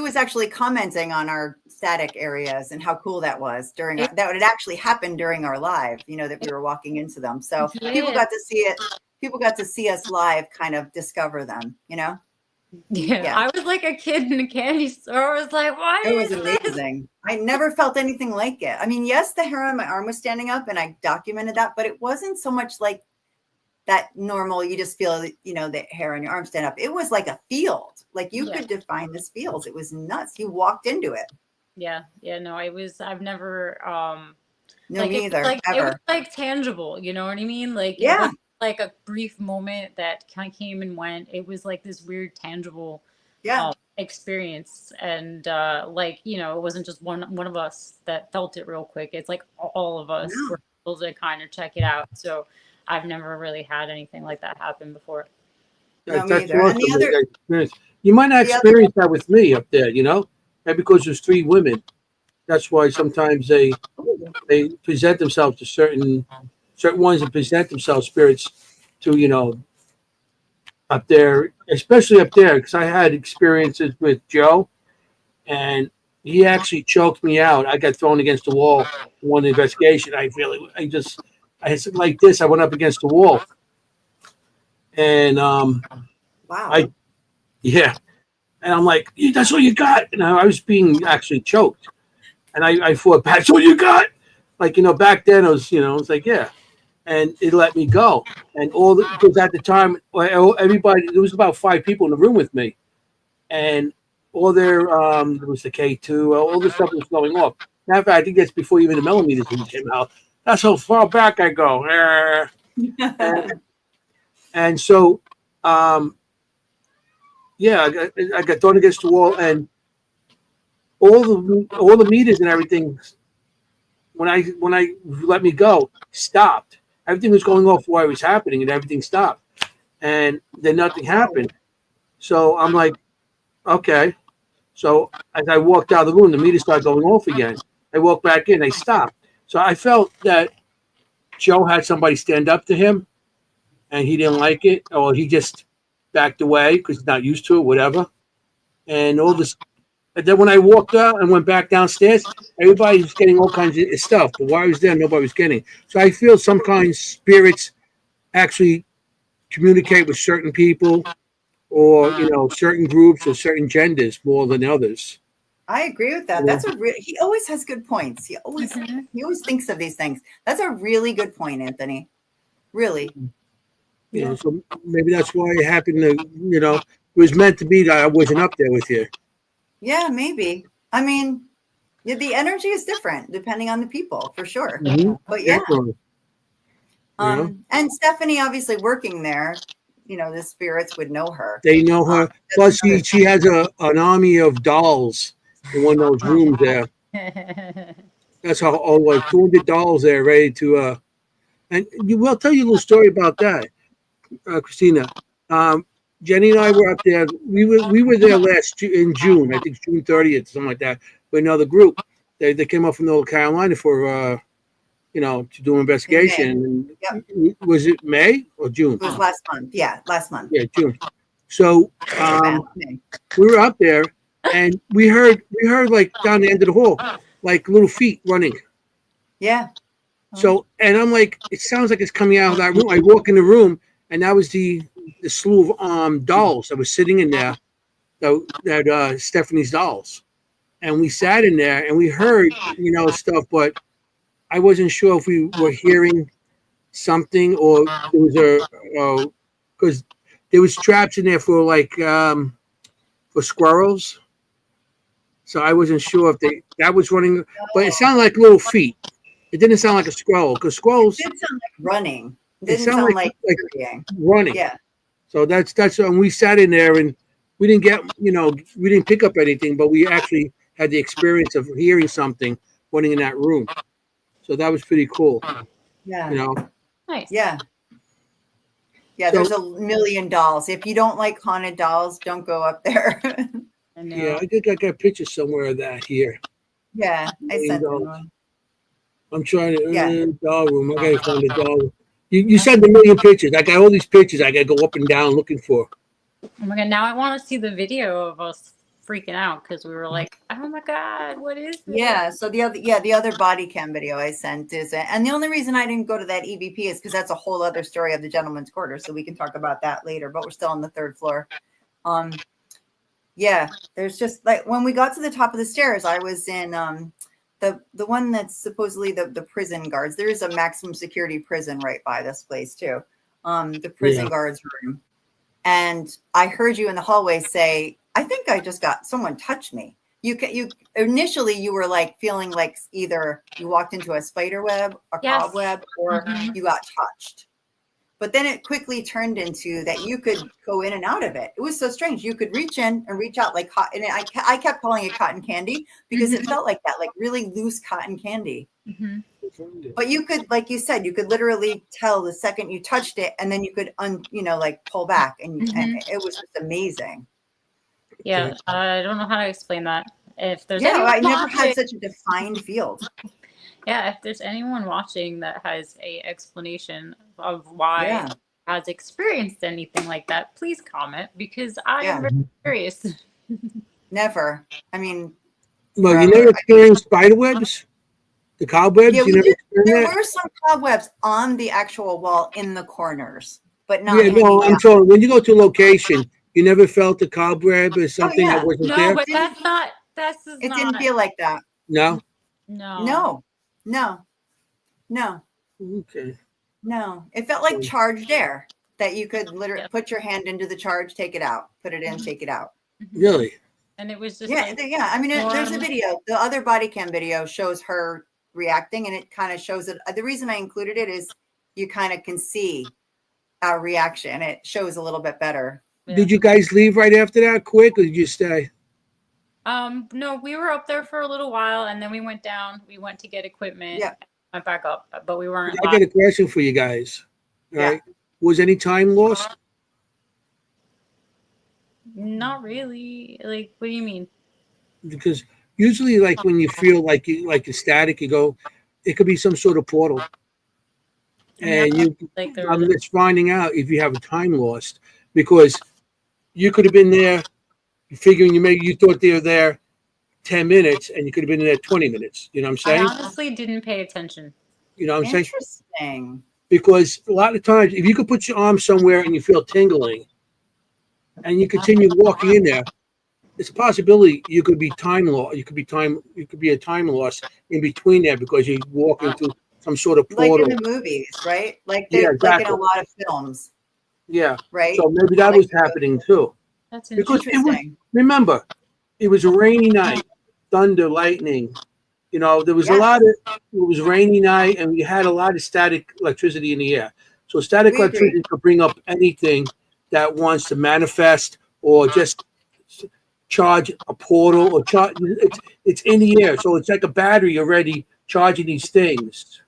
was actually commenting on our static areas and how cool that was during that had actually happened during our live, you know, that we were walking into them. So people got to see it. People got to see us live kind of discover them, you know?
Yeah. I was like a kid in a candy store. I was like, why?
It was amazing. I never felt anything like it. I mean, yes, the hair on my arm was standing up and I documented that, but it wasn't so much like that normal, you just feel, you know, the hair on your arm stand up. It was like a field. Like you could define this field. It was nuts. You walked into it.
Yeah. No, I've never,
no,
like,
me either.
Like,
ever.
It was like tangible, you know what I mean? Like,
yeah.
It was like a brief moment that kind of came and went. It was like this weird, tangible experience. And like, you know, it wasn't just one of us that felt it real quick. It's like all of us were able to kind of check it out. So I've never really had anything like that happen before.
No, me
That's
either. And the
other, you might not experience that with me up there, you know, and because there's 3 women. That's why sometimes they present themselves to certain ones that present themselves spirits to, you know, up there, especially up there, because I had experiences with Joe, and he actually choked me out. I got thrown against the wall in one investigation. I said like this. I went up against the wall, and
wow.
and I'm like, that's all you got. And I was being actually choked, and I fought back. That's all you got. Like, you know, back then it was, you know, it's like, yeah. And it let me go. And because at the time, everybody, there was about 5 people in the room with me. And all their, there was the K2, all this stuff was going off. Matter of fact, I think that's before even the millimeters came out. That's how far back I go. And so, yeah, I got thrown against the wall, and all the meters and everything, when I let me go, stopped. Everything was going off while it was happening, and everything stopped. And then nothing happened. So I'm like, okay. So as I walked out of the room, the meters started going off again. I walked back in, they stopped. So I felt that Joe had somebody stand up to him, and he didn't like it, or he just backed away because he's not used to it, whatever. And all this. And then when I walked out and went back downstairs, everybody was getting all kinds of stuff. But while I was there, nobody was getting. So I feel some kind of spirits actually communicate with certain people, or, you know, certain groups or certain genders more than others.
I agree with that. That's he always has good points. He always thinks of these things. That's a really good point, Anthony. Really.
You know, so maybe that's why it happened to, you know, it was meant to be that I wasn't up there with you.
Yeah, maybe. I mean, the energy is different depending on the people, for sure. But yeah.
Definitely.
And Stephanie, obviously working there, the spirits would know her.
They know her.
That's
Plus,
another
she has an army of dolls in one of those rooms there. That's how old, like 200 dolls there ready to. And I'll tell you a little story about that, Christina. Jenny and I were up there. We were there in June. I think June 30th, something like that. With another group. They came up from North Carolina for to do an investigation.
Yep.
Was it May or June?
It was last month. Yeah, last month.
Yeah, June. So we were up there, and we heard like down the end of the hall, like little feet running.
Yeah.
So, and I'm like, it sounds like it's coming out of that room. I walk in the room, and that was the slew of dolls that was sitting in there, that Stephanie's dolls. And we sat in there, and we heard stuff, but I wasn't sure if we were hearing something or there was because there was traps in there for for squirrels. So I wasn't sure if that was running, but it sounded like little feet. It didn't sound like a squirrel because squirrels.
It did sound like running. It
It
didn't
sounded
sound like
running.
Yeah.
So that's when we sat in there and we didn't get we didn't pick up anything, but we actually had the experience of hearing something running in that room. So that was pretty cool.
Yeah.
Nice.
Yeah. Yeah, there's a million dolls. If you don't like haunted dolls, don't go up there.
I know.
Yeah, I think I got pictures somewhere of that here.
Yeah, I sent them.
Dolls. I'm trying to
Yeah.
doll room. I gotta find the doll room. You sent a million pictures. I got all these pictures. I gotta go up and down looking for.
Oh my god! Now I want to see the video of us freaking out because we were like, "Oh my god, what is this?"
Yeah. So the other body cam video I sent is, and the only reason I didn't go to that EVP is because that's a whole other story of the gentleman's quarters. So we can talk about that later. But we're still on the third floor. Yeah. There's just like when we got to the top of the stairs, I was in the one that's supposedly the prison guards. There is a maximum security prison right by this place too. The prison guards room. And I heard you in the hallway say, I think I just got someone touched me. You initially you were like feeling like either you walked into a spider web, a cobweb, or you got touched. But then it quickly turned into that you could go in and out of it. It was so strange. You could reach in and reach out like cotton. And I kept calling it cotton candy because it felt like that, like really loose cotton candy. But you could, like you said, you could literally tell the second you touched it, and then you could, like pull back, and it was just amazing.
Yeah, I don't know how to explain that. If there's
I never had such a defined field.
Yeah, if there's anyone watching that has a explanation of why has experienced anything like that, please comment because I am very curious.
Never. I mean,
well, you never experienced spider webs? The cobwebs?
Yeah, there
were
some cobwebs on the actual wall in the corners, but not.
Yeah, no, I'm sorry. When you go to a location, you never felt a cobweb or something that wasn't there?
No, but that's not.
It didn't feel like that.
No?
No.
Okay.
No. It felt like charged air that you could literally put your hand into the charge, take it out, put it in, take it out.
Really?
And it was just
I mean, there's a video. The other body cam video shows her reacting, and it kind of shows it. The reason I included it is you kind of can see our reaction. It shows a little bit better.
Yeah. Did you guys leave right after that quick, or did you stay?
No, we were up there for a little while, and then we went down. We went to get equipment. Yeah. Went back up, but we weren't.
I got a question for you guys. All right. Was any time lost?
Not really. Like, what do you mean?
Because usually, like when you feel like you're static, you go. It could be some sort of portal, and I'm just finding out if you have a time lost because you could have been there, figuring you thought they were there 10 minutes, and you could have been there 20 minutes. You know what I'm saying?
I honestly didn't pay attention.
You know what I'm saying?
Interesting.
Because a lot of times, if you could put your arm somewhere and you feel tingling, and you continue walking in there, it's a possibility you could be time loss. You could be a time loss in between there because you're walking through some sort of portal.
Like in the movies, right? Like like in a lot of films.
Yeah.
Right.
So maybe that was happening too.
That's
interesting.
Remember, it was a rainy night, thunder, lightning. You know, there was it was a rainy night, and you had a lot of static electricity in the air. So static electricity could bring up anything that wants to manifest or just charge a portal or charge. It's in the air, so it's like a battery already charging these things.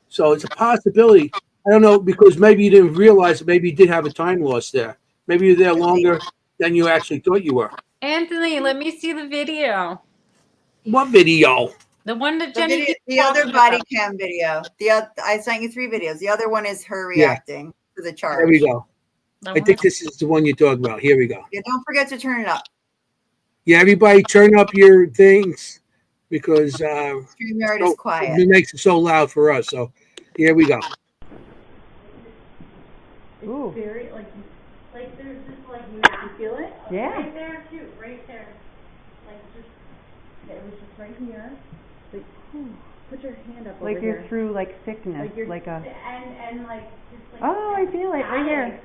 So it's a possibility. I don't know, because maybe you didn't realize that maybe you did have a time loss there. Maybe you're there longer than you actually thought you were.
Anthony, let me see the video.
What video?
The one that
The,
Jennie
video,
keeps
the other
talking
body
about.
cam video. I sent you 3 videos. The other one is her
Yeah.
reacting to the charge.
There we go.
The
I
one-
think this is the one you're talking about. Here we go.
Yeah, don't forget to turn it up.
Yeah, everybody turn up your things because
StreamYard is quiet.
it makes it so loud for us. So here we go.
It's very, like there's this, like, you feel it?
Yeah.
Right there, too, right there. Like, just, it was just right here. Like, put your hand up
Like
over
you're
here.
through like thickness,
Like you're,
like a.
and like, just like.
Oh, I feel it right here.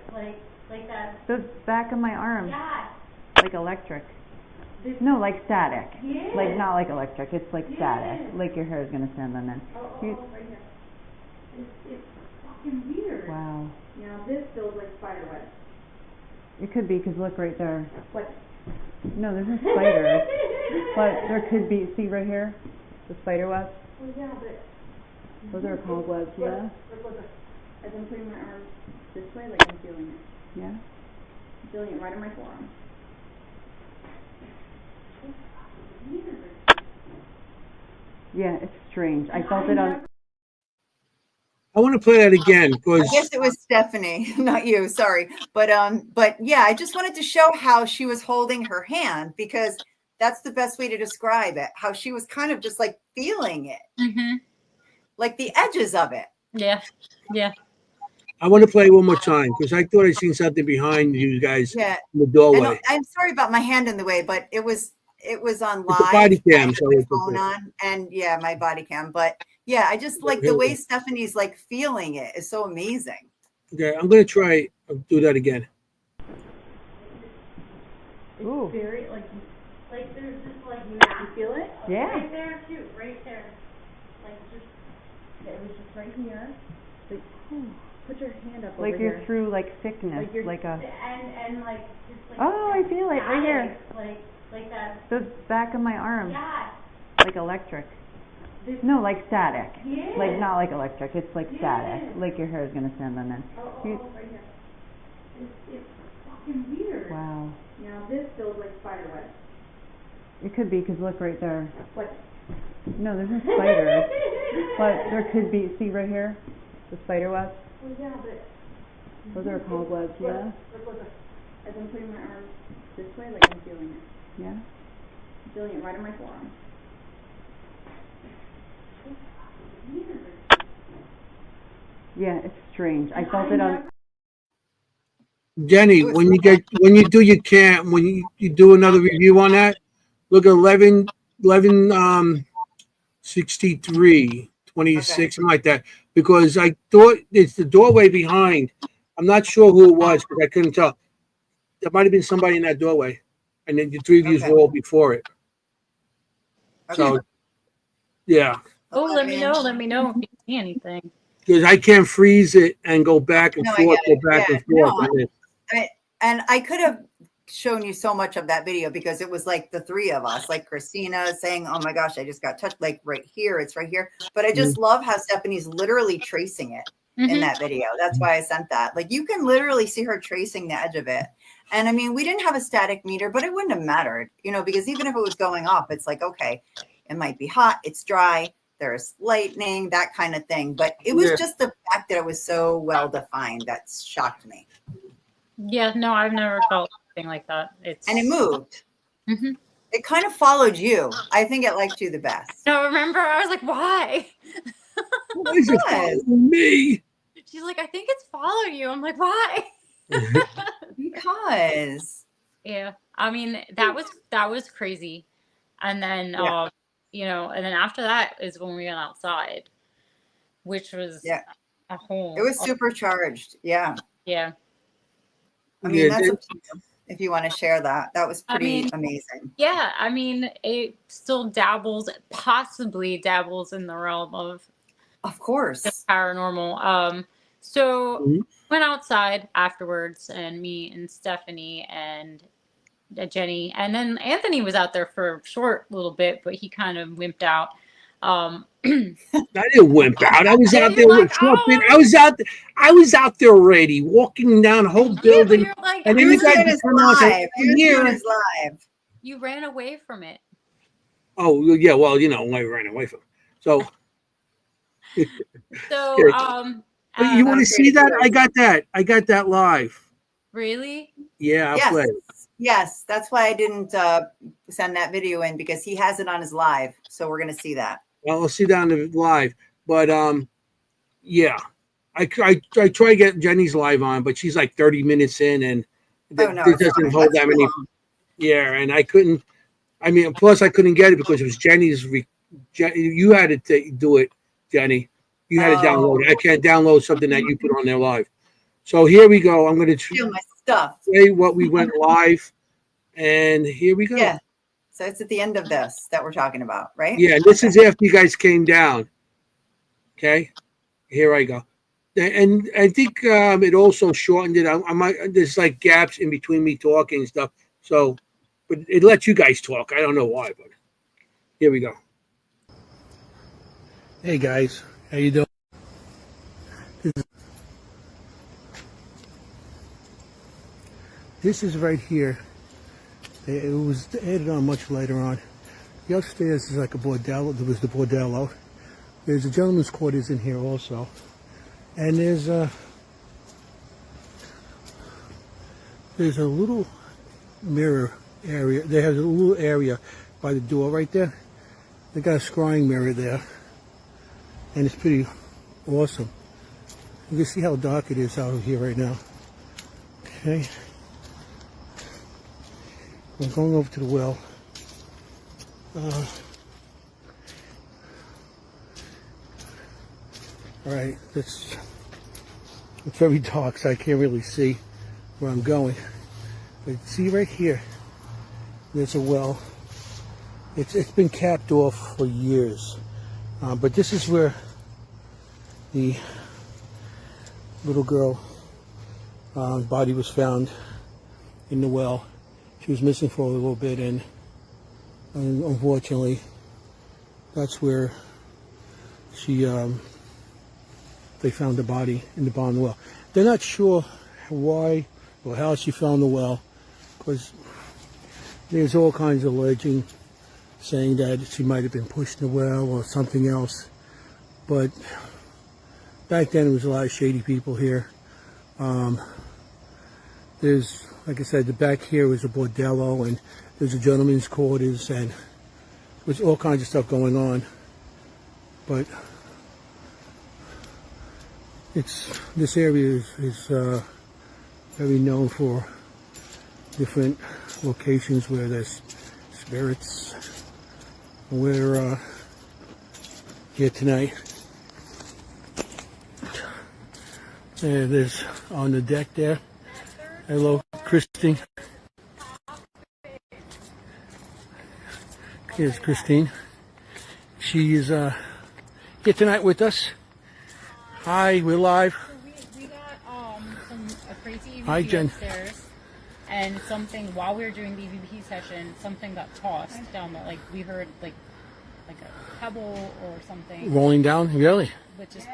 Like that.
The back of my arm,
Yeah.
like electric. No, like static.
Yeah.
Like not like electric. It's like static.
Yeah.
Like your hair is gonna stand on end.
Oh, right here. It's fucking weird.
Wow.
Now this feels like spider web.
It could be, 'cause look right there.
What?
No, there's no spiders. But there could be. See right here, the spider webs.
Well, yeah, but.
Those are cobwebs. Yeah.
Look. As I'm putting my arm this way, like I'm feeling it.
Yeah.
I'm feeling it right on my forearm.
Yeah, it's strange. I felt it on.
I want to play that again
I
because
guess it was Stephanie, not you. Sorry, but yeah, I just wanted to show how she was holding her hand, because that's the best way to describe it. How she was kind of just like feeling it,
Mhm.
like the edges of it.
Yeah. Yeah.
I want to play it one more time because I thought I seen something behind you guys
Yeah,
in the
and
doorway.
I'm sorry about my hand in the way, but it was on
It's a
live.
body
I
cam,
had
so
my
it's
phone
okay.
on, and yeah, my body cam. But yeah, I just like
Here
the
we
way
go.
Stephanie's like feeling it is so amazing.
Okay, I'm gonna try do that again.
Ooh.
Very, like there's this, like, you feel it?
Yeah.
Right there, too, right there. Like, just, it was just right here. Like, put your hand up
Like
over
you're
here.
through like thickness,
Like you're,
like a.
and like, just like.
Oh, I feel it right here.
Like that.
The back of my arm,
Yeah.
like electric. No, like static.
Yeah.
Like not like electric. It's like static.
Yeah.
Like your hair is gonna stand on end.
Oh,
You-
right here. It's fucking weird.
Wow.
Now this feels like spider web.
It could be, 'cause look right there.
What?
No, there's no spiders. But there could be. See right here, the spider webs.
Well, yeah, but.
Those are cobwebs. Yeah.
Look. As I'm putting my arm this way, like I'm feeling it.
Yeah.
I'm feeling it right on my forearm. Weird.
Yeah, it's strange. I felt it on.
Jenny, when you do your cam, when you do another review on that, look at 11 63 26, something like that, because I thought it's the doorway behind. I'm not sure who it was because I couldn't tell. There might have been somebody in that doorway, and then the 3 views
Okay.
were all before it.
Okay.
So, yeah,
Oh, let me know. Let me know if you see anything.
because I can't freeze it and go back and
No, I
forth,
get
go
it.
back
Yeah,
and forth.
no,
and then-
And I could have shown you so much of that video, because it was like the 3 of us, like Christina saying, "Oh my gosh, I just got touched," like right here, it's right here. But I just love how Stephanie's literally tracing it in
Mhm.
that video. That's why I sent that. Like, you can literally see her tracing the edge of it. And I mean, we didn't have a static meter, but it wouldn't have mattered, because even if it was going off, it's like, okay, it might be hot, it's dry, there's lightning, that kind of thing. But it was
Yeah.
just the fact that it was so well defined that shocked me.
Yeah, no, I've never felt anything like that.
And it moved.
Mhm.
It kind of followed you. I think it liked you the best.
No, remember, I was like, why?
Why is it following me?
She's like, I think it's following you. I'm like, why?
Because
Yeah, I mean, that was crazy. And then
Yeah.
and then after that is when we went outside, which was
Yeah.
a whole
it was supercharged. Yeah.
yeah.
I mean,
Yeah,
that's up to you if you want to share that. That was
I
pretty
mean,
amazing.
Yeah, I mean, it still possibly dabbles in the realm of
Of course.
paranormal. So
Mhm.
went outside afterwards, and me and Stephanie and Jennie, and then Anthony was out there for a short little bit, but he kind of wimped out.
I didn't wimp out. I was
Yeah,
out there
you're
with
like,
shopping.
oh,
I was out there already, walking down the whole
yeah, but
building.
you're like,
And
He
then you
was
guys
doing
would
his
come on and say,
live. He was
"Here."
doing his live.
you ran away from it.
Oh yeah, well, I ran away from. So
So,
you want to
That's
see
great
that?
story.
I got that live.
really?
Yeah, I'll
Yes.
play.
Yes, that's why I didn't send that video in, because he has it on his live. So we're going to see that.
Well, I'll see that on the live. But yeah, I try to get Jenny's live on, but she's like 30 minutes in, and
Oh, no,
it
it's
doesn't
fine.
hold
That's
that many.
cool.
Yeah, and I couldn't. I mean, plus I couldn't get it because it was Jenny's. You had to do it, Jenny. You had to download it. I can't download something that you put on there live. So here we go. I'm going to
Steal my stuff.
say what we went live, and here we go.
Yeah. So it's at the end of this that we're talking about, right?
Yeah, this is after you guys came down. Okay, here I go. And I think it also shortened it. I might there's like gaps in between me talking and stuff. So, but it lets you guys talk. I don't know why, but here we go. Hey guys, how you doing? This is right here. It was added on much later on. The upstairs is like a bordello. There was the bordello. There's a gentleman's quarters in here also, and there's a little mirror area. They have a little area by the door right there. They got a scrying mirror there, and it's pretty awesome. You can see how dark it is out here right now. Okay, I'm going over to the well. All right, it's very dark, so I can't really see where I'm going. But see right here, there's a well. It's been capped off for years, but this is where the little girl body was found in the well. She was missing for a little bit, and unfortunately, that's where she they found the body in the bottom of the well. They're not sure why or how she found the well, because there's all kinds of legend saying that she might have been pushed in the well or something else. But back then, there was a lot of shady people here. There's, like I said, the back here was a bordello, and there's a gentleman's quarters, and there's all kinds of stuff going on. But this area is very known for different locations where there's spirits. We're here tonight, and there's on the deck there. Hello, Christine. Here's Christine. She is here tonight with us. Hi, we're live.
We got a crazy
Hi,
EVP
Jen.
upstairs, and something while we were doing the EVP session, something got tossed down there. Like we heard like a pebble or something,
Rolling down, really?
which is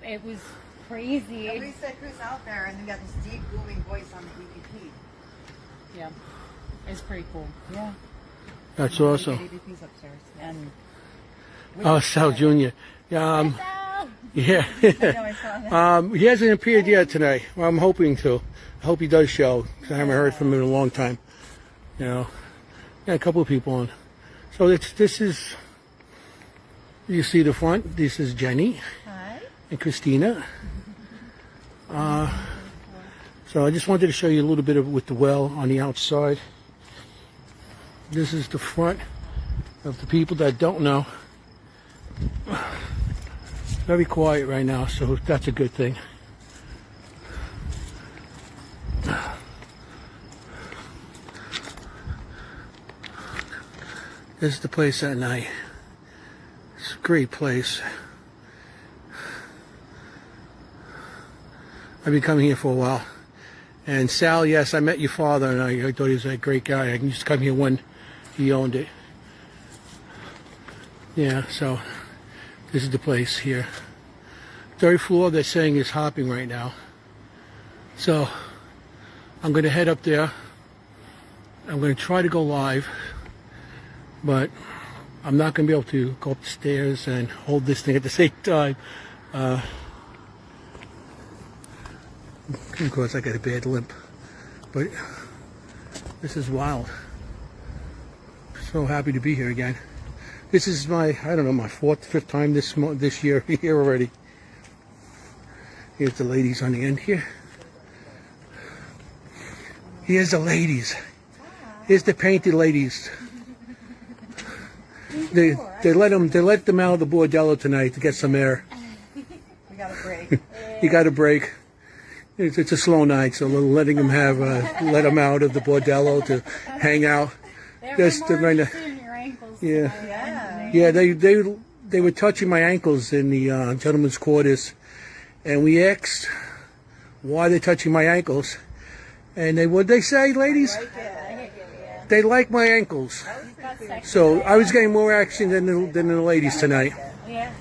it was crazy.
We said who's out there, and we got this deep booming voice on the EVP.
Yeah, it's pretty cool. Yeah,
That's awesome.
EVP's upstairs.
and
Oh, Sal Jr. Yeah, yeah.
I know, I saw that.
He hasn't appeared yet tonight. Well, I'm hoping to. I hope he does show, 'cause I haven't heard from him in a long time. You know, got a couple of people on. So this is, you see the front. This is Jenny.
Hi.
And Christina. So I just wanted to show you a little bit of with the well on the outside. This is the front of the people that don't know. Very quiet right now, so that's a good thing. This is the place at night. It's a great place. I've been coming here for a while. And Sal, yes, I met your father, and I thought he was a great guy. I used to come here when he owned it. Yeah, so this is the place here. Third floor, they're saying is hopping right now. So I'm going to head up there. I'm going to try to go live, but I'm not going to be able to go up the stairs and hold this thing at the same time. Of course, I got a bad limp, but this is wild. So happy to be here again. This is my, I don't know, my fourth, fifth time this year here already. Here's the ladies on the end here. Here's the ladies. Here's the painted ladies. They let them out of the bordello tonight to get some air.
We got a break.
You got a break. It's a slow night, so letting them let them out of the bordello to hang out. Yeah. They were touching my ankles in the gentleman's quarters, and we asked why they're touching my ankles, and what'd they say, ladies? They like my ankles. So I was getting more action than the ladies tonight.
Yeah.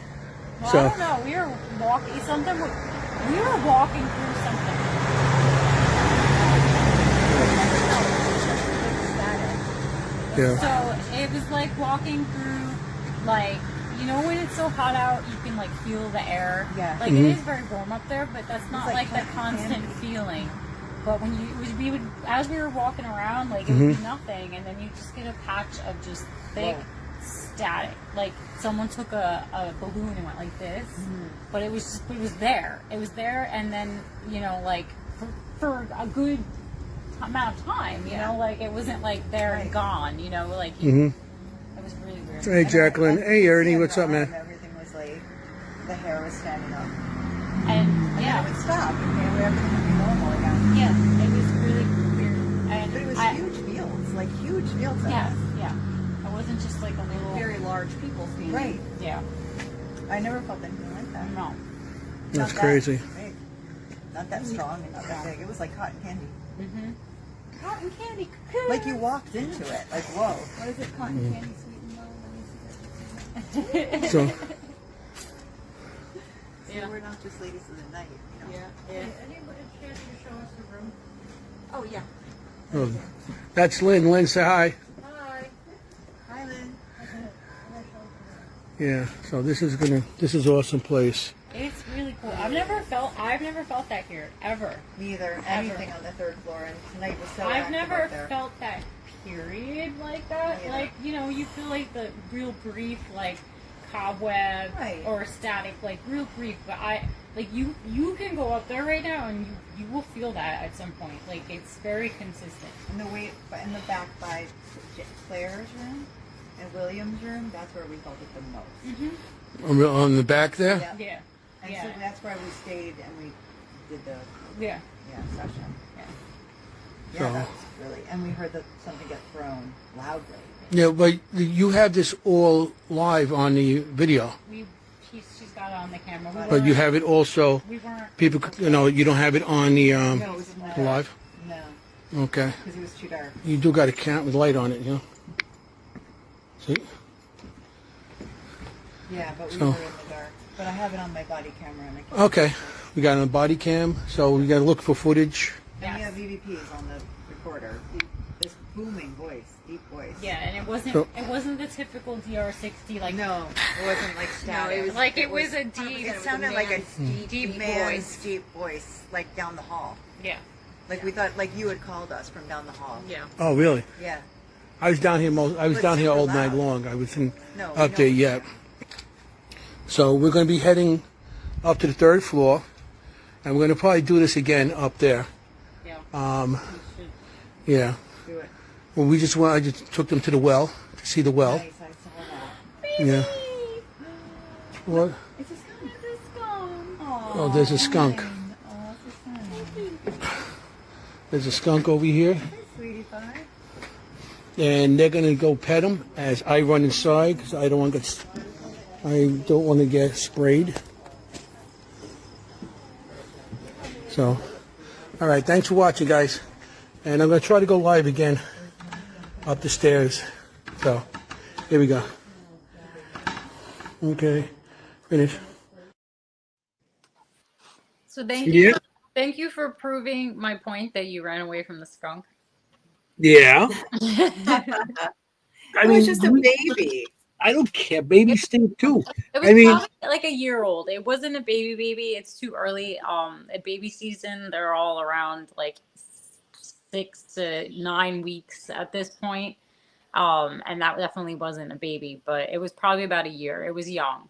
Well,
So.
I don't know. We were walking through something.
Yeah.
So it was like walking through, like, you know, when it's so hot out, you can like feel the air.
Yeah.
Like it is very warm up there, but that's not like the constant feeling. But when we would, as we were walking around, like it would be nothing, and then you just get a patch of just thick static. Like someone took a balloon and went like this, but it was there. It was there, and then, you know, like for a good amount of time, you know, like it wasn't like there and gone, you know, like it was really weird.
Hey, Jacqueline. Hey, Ernie. What's up, man?
Everything was like, the hair was standing up.
And
It would stop. And everything would be normal again.
yeah, it was really weird. And
But it was huge fields, like huge fields.
Yeah. It wasn't just like a little.
Very large people scene. Right.
Yeah.
I never felt anything like that.
No.
That's
Not
crazy.
That big. Not that strong and not that big. It was like cotton candy.
Cotton candy.
Like you walked into it. Like, whoa.
What is it? Cotton candy, sweet and low.
So,
So we're not just ladies of the night, you know?
Anybody chance to show us the room? Oh yeah.
oh, that's Lynn. Lynn, say hi.
Hi.
Hi, Lynn.
Yeah. So this is awesome place.
It's really cool. I've never felt that here ever.
Me either. Anything on the third floor, and tonight was so
I've
active
never
up there.
felt that period like that.
Yeah.
Like, you know, you feel like the real brief, like cobweb
Right.
or static, like real brief. But you can go up there right now and you will feel that at some point. Like it's very consistent.
In the back by Claire's room and William's room, that's where we felt it the most.
On the back there.
Yeah.
And
Yeah.
so that's why we stayed and we did the
Yeah.
session.
Yeah.
Yeah,
So-
that's really, and we heard something get thrown loudly.
Yeah, but you have this all live on the video,
She's got it on the camera.
but you have it also.
We weren't.
People, you don't have it on the
No, it was in the
live.
No,
Okay.
because it was too dark.
You do got a count with light on it, you know. See?
Yeah, but we
So-
were in the dark. But I have it on my body camera and I can
Okay. We got it on a body cam, so we got to look for footage.
And we have EVPs on the recorder. This booming voice, deep voice.
Yeah, and it wasn't.
So-
It wasn't the typical DR60 like.
No, it wasn't like static.
it was a deep.
It sounded like a
deep
man's
voice.
deep voice, like down the hall.
Yeah.
Like we thought, like you had called us from down the hall.
Yeah.
Oh, really?
Yeah.
I was down here
But
down here
super
all night
loud.
long. I wasn't
No,
up there yet. So we're going to be heading up to the third floor, and we're going to probably do this again up there.
Yeah.
Yeah.
Do it.
Well, I just took them to the well to see the well.
Nice, I saw that.
Yeah. What?
It's a skunk.
It's a skunk.
Oh, there's a skunk.
Oh, it's a skunk.
There's a skunk over here,
Hey, sweetie pie.
and they're going to go pet him as I run inside because I don't want to get sprayed. So, all right. Thanks for watching, guys. And I'm going to try to go live again up the stairs. So, here we go. Okay. Finish.
So thank
Yeah.
you. Thank you for proving my point that you ran away from the skunk.
Yeah.
It was just a baby.
I don't care. Babies stink too.
It was probably like a year old. It wasn't a baby. It's too early. At baby season, they're all around like 6 to 9 weeks at this point. And that definitely wasn't a baby, but it was probably about a year. It was young.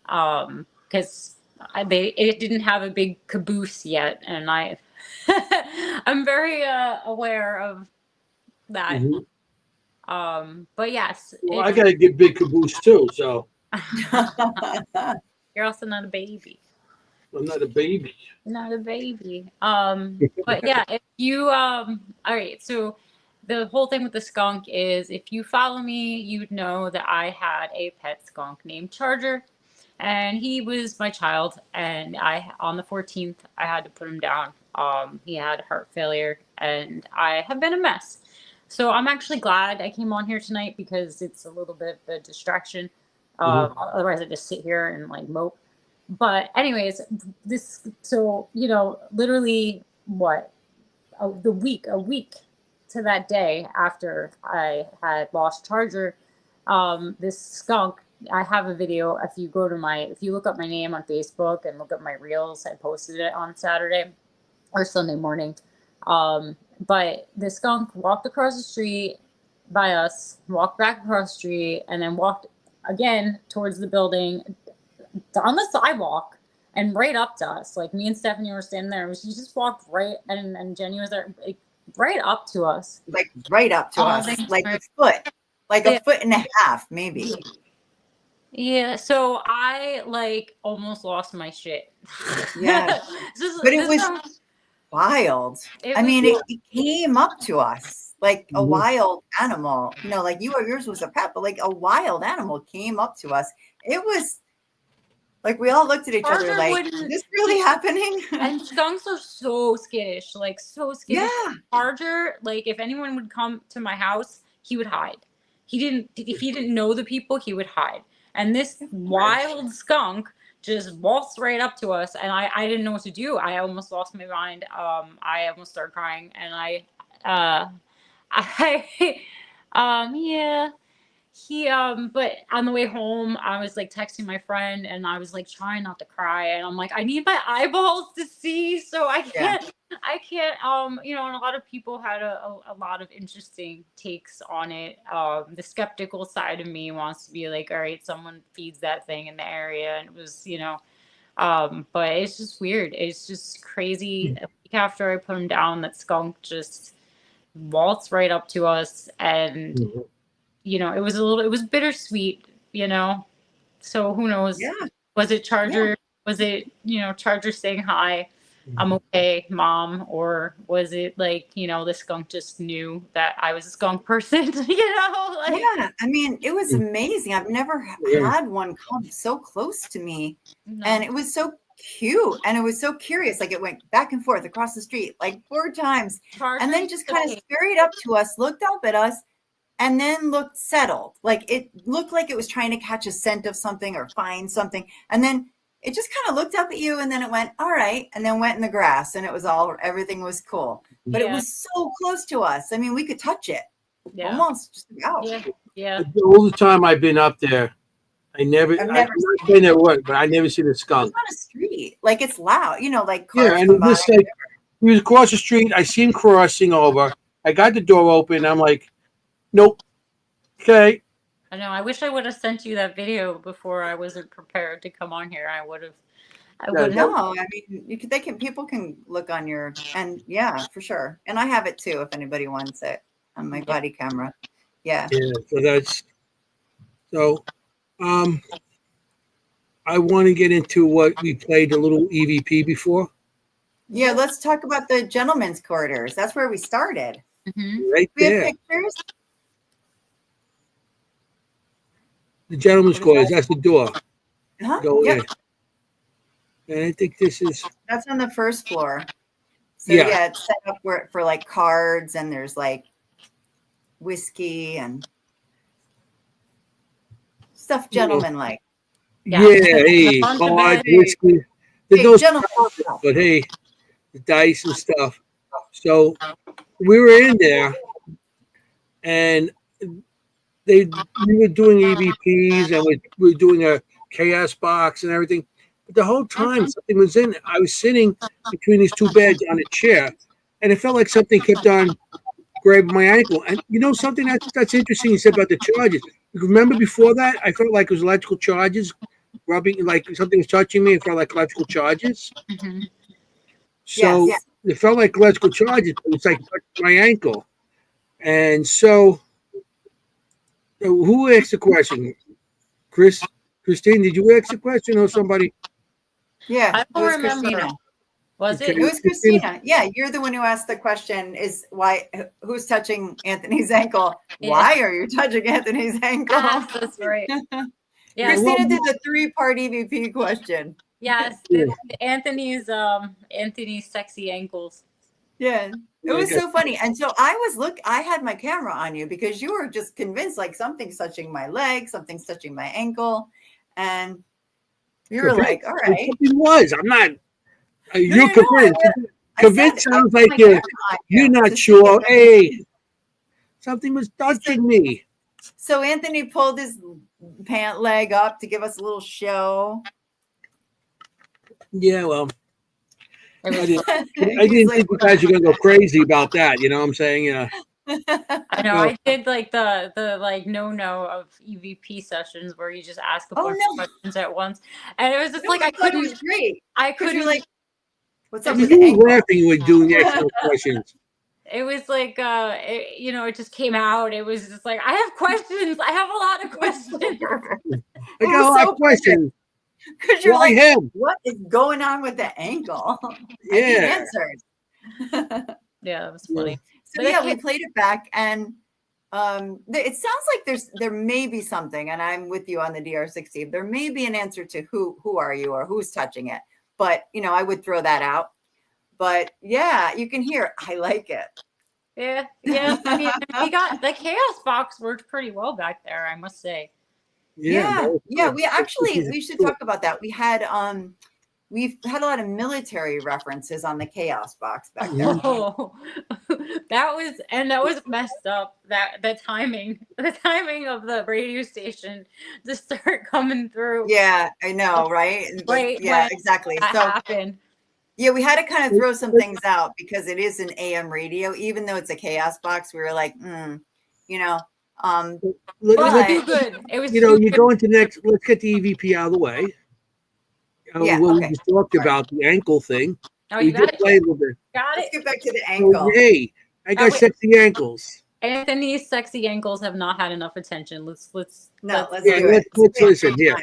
Because it didn't have a big caboose yet, and I'm very aware of that. But yes,
Well, I gotta get big caboose too. So
you're also not a baby.
I'm not a baby.
Not a baby. But yeah, if you all right, so the whole thing with the skunk is if you follow me, you'd know that I had a pet skunk named Charger, and he was my child, and on the 14th I had to put him down. He had heart failure, and I have been a mess. So I'm actually glad I came on here tonight because it's a little bit of a distraction. Otherwise I just sit here and like mope. But anyways, literally a week to that day after I had lost Charger, this skunk, I have a video. If you look up my name on Facebook and look up my reels, I posted it on Saturday or Sunday morning. But the skunk walked across the street by us, walked back across the street, and then walked again towards the building on the sidewalk and right up to us. Like me and Stephanie were standing there. She just walked right, and Jennie was there, like, right up to us.
Like right up to us, like a foot, like a foot and a half, maybe.
Yeah, so I like almost lost my shit.
Yeah, but it was wild. I mean, it came up to us like a wild animal. You know, like yours was a pet, but like a wild animal came up to us. It was like we all looked at each other like, is this really happening?
And skunks are so skittish, like so skittish.
Yeah.
Charger, like if anyone would come to my house, he would hide. If he didn't know the people, he would hide. And this wild skunk just waltzed right up to us, and I didn't know what to do. I almost lost my mind. I almost started crying, and but on the way home, I was like texting my friend, and I was like trying not to cry, and I'm like, I need my eyeballs to see, so I can't. And a lot of people had a lot of interesting takes on it. The skeptical side of me wants to be like, all right, someone feeds that thing in the area, and it was, but it's just weird. It's just crazy. A week after I put him down, that skunk just waltzed right up to us, and it was bittersweet, so who knows?
Yeah.
Was it Charger? Yeah. Was it, Charger saying hi, I'm okay, Mom? Or was it like, the skunk just knew that I was a skunk person,
Yeah, I mean, it was amazing. I've never had one come so close to me. No. And it was so cute. And it was so curious. Like it went back and forth across the street, like 4 times. Charger, and then just kind of scurried up to us, looked up at us, and then looked settled. Like it looked like it was trying to catch a scent of something or find something. And then it just kind of looked up at you, and then it went, all right, and then went in the grass, and everything was cool. But it was so close to us. I mean, we could touch it. Yeah. Almost just about.
Yeah.
All the time I've been up there, I've never been there, but I never seen a skunk.
It's on a street. Like it's loud, like cars
and it was like, he was across the street. I see him crossing over. I got the door open. I'm like, nope. Okay.
I know. I wish I would have sent you that video before I wasn't prepared to come on here. I would have.
No, I mean, people can look on your, and yeah, for sure. And I have it too, if anybody wants it on my body camera. Yeah.
Yeah. So I want to get into what we played a little EVP before.
Yeah. Let's talk about the gentlemen's quarters. That's where we started.
Mm-hmm.
Right
we
there.
Have pictures.
The gentleman's quarters, that's the door.
Uh-huh.
Go in. And I think this is...
That's on the first floor. So
Yeah.
yeah, it's set up for like cards, and there's like whiskey and stuff gentlemen like.
Yeah.
Yeah, hey,
Gone to
cards,
bed.
whiskey. There's
Hey,
no
gentlemen
stuff, but hey, the dice and stuff. So we were in there, and we were doing EVPs, and we were doing a chaos box and everything. But the whole time something was in. I was sitting between these two beds on a chair, and it felt like something kept on grabbing my ankle. And you know something that's interesting you said about the charges. Remember before that, I felt like it was electrical charges rubbing, like something was touching me. It felt like electrical charges.
Mhm.
So
Yes.
it felt like electrical charges. But it's like my ankle. And so, who asked the question? Christine, did you ask the question or somebody?
Yeah,
I
it
don't
was
remember.
Christina.
Was
Okay.
it?
It was Christina. Yeah, you're the one who asked the question, is why who's touching Anthony's ankle?
Yeah.
Why are you touching Anthony's ankle?
Yes, that's right. Yeah.
Christina did the 3-part EVP question.
Yes.
Yeah.
Anthony's sexy ankles.
Yeah. It was so funny. And so I had my camera on you because you were just convinced like something's touching my leg, something's touching my ankle. And you were like, all right.
Something was. I'm not. You're
no,
convinced.
I
Convinced
said, I
sounds
put
like
my
you're
camera on you
you're not
to see
sure.
if-
Hey, something was touching me.
So Anthony pulled his pant leg up to give us a little show.
Yeah, well,
It
I
was
didn't,
fun.
I didn't think you guys were gonna go crazy about that. You know what I'm saying? Yeah.
I know. I did like the like no of EVP sessions where you just ask a bunch of questions at once, and it was just like I
thought it
couldn't.
was great.
I
Because
couldn't.
you're like, what's up
You
with the
were
ankle?
laughing when doing the extra questions.
It was like it just came out. It was just like I have questions. I have a lot of questions.
I got a lot of questions.
Because you're
Why
like,
him?
what is going on with the ankle? I need
Yeah.
answers.
Yeah, that was funny.
So
But
yeah,
it
we played it back, and it sounds like there may be something, and I'm with you on the DR60. There may be an answer to who are you or who's touching it, but I would throw that out. But yeah, you can hear I like it.
Yeah. I mean, we got the chaos box worked pretty well back there, I must say.
Yeah.
cool.
We should talk about that. We've had a lot of military references on the chaos box back there.
Oh, that was messed up. The timing of the radio station to start coming through.
Yeah, I know, right?
Right.
Yeah, exactly.
That
So
happened.
yeah, we had to kind of throw some things out because it is an AM radio, even though it's a chaos box. We were like,
It was
But-
too good. It was
You go into next. Let's get the EVP out of the way.
Yeah,
We
okay.
just talked about the ankle thing.
Oh,
We
you got
did
it.
play a little bit.
Got
let's
it.
get back to the
So,
ankle.
hey, I got
wait.
sexy ankles.
Anthony's sexy ankles have not had enough attention. Let's
Let's
Yeah,
do it.
let's listen. Yeah.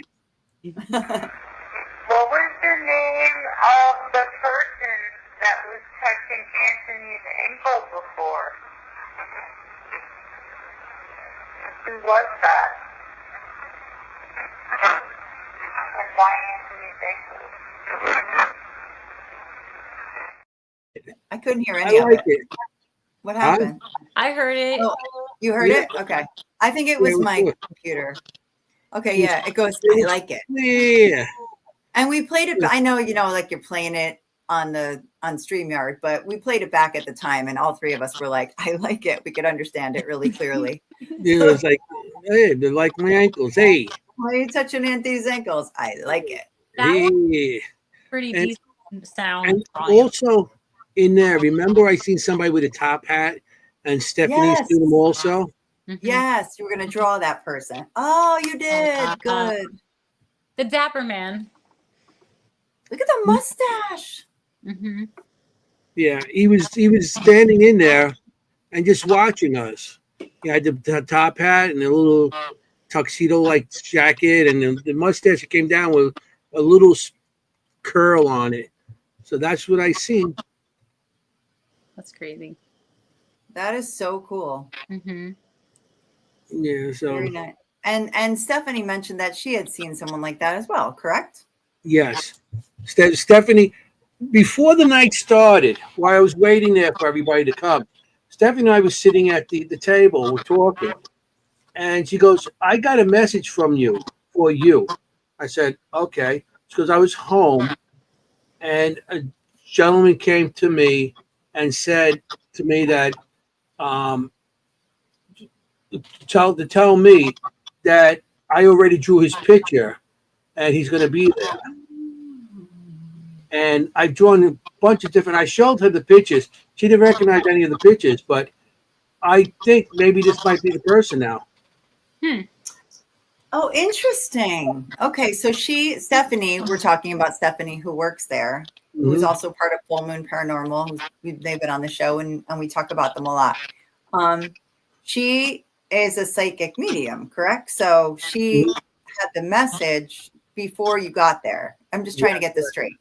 What was the name of the person that was touching Anthony's ankle before? Who was that? And why Anthony's ankle?
I couldn't hear
I
any of
like
it.
it.
What happened?
I heard it.
Oh, you heard
Yeah.
it? Okay. I think it was
Yeah, it was
my
good.
computer. Okay, yeah, it goes, I like it.
Yeah.
And we played it. I know, like you're playing it on StreamYard, but we played it back at the time, and all three of us were like, I like it. We could understand it really clearly.
It was like, hey, they're like my ankles. Hey.
Why are you touching Anthony's ankles? I like it.
That was
Yeah.
pretty
And-
decent sound.
And
volume.
also in there, remember I seen somebody with a top hat and Stephanie's
Yes.
seen them also?
Mhm.
Yes, you were going to draw that person. Oh, you did. Good.
The Dapper Man.
Look at the mustache.
Mm-hmm.
Yeah, he was standing in there and just watching us. He had the top hat and a little tuxedo like jacket, and the mustache that came down with a little curl on it. So that's what I seen.
That's crazy.
That is so cool.
Mm-hmm.
Yeah, so
Very nice. And Stephanie mentioned that she had seen someone like that as well, correct?
yes. Stephanie, before the night started, while I was waiting there for everybody to come, Stephanie and I was sitting at the table, we're talking, and she goes, "I got a message from you for you." I said, "Okay." She goes, "I was home, and a gentleman came to me and said to me that um, to tell me that I already drew his picture and he's going to be there." And I've drawn a bunch of different. I showed her the pictures. She didn't recognize any of the pictures, but I think maybe this might be the person now.
Oh, interesting. Okay, so Stephanie, we're talking about Stephanie who works there, who's also part of Full Moon Paranormal. They've been on the show and we talk about them a lot. She is a psychic medium, correct? So she had the message before you got there. I'm just trying to get this straight.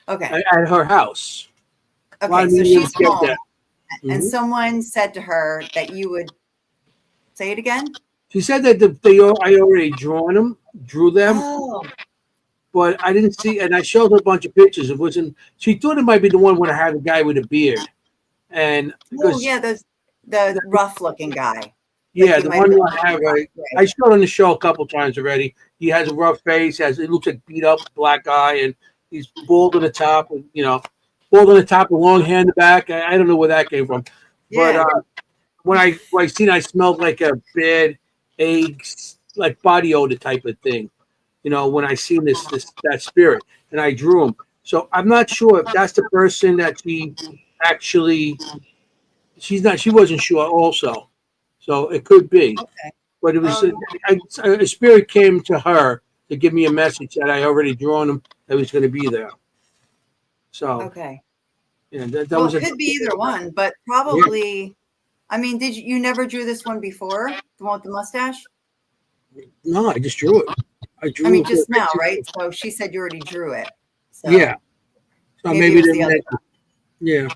Okay.
At her house.
Okay, so she's home. And
Mhm.
someone said to her that you would say it again?
She said that I already drew them,
Oh,
but I didn't see. And I showed her a bunch of pictures. It wasn't. She thought it might be the one where I had a guy with a beard, and
yeah, the rough looking guy.
yeah,
you
the
might
one
have
who I have.
Right.
I showed on the show a couple times already. He has a rough face. It looks like beat up black guy, and he's bald on the top. Bald on the top, and long hair in the back. I don't know where that came from,
Yeah.
but when I seen, I smelled like a bad eggs, like body odor type of thing. When I seen that spirit, and I drew him. So I'm not sure if that's the person that she actually. She wasn't sure also, so it could be.
Okay.
But it was a spirit came to her to give me a message that I already drawn him that was going to be there. So
Okay.
yeah, that
Well,
was
it could be either one, but probably. I mean, you never drew this one before? The one with the mustache?
no, I just drew it. I drew.
I mean,
it.
just now, right? So she said you already drew it. So
Yeah. So
maybe it was
they
the other
meant- Yeah.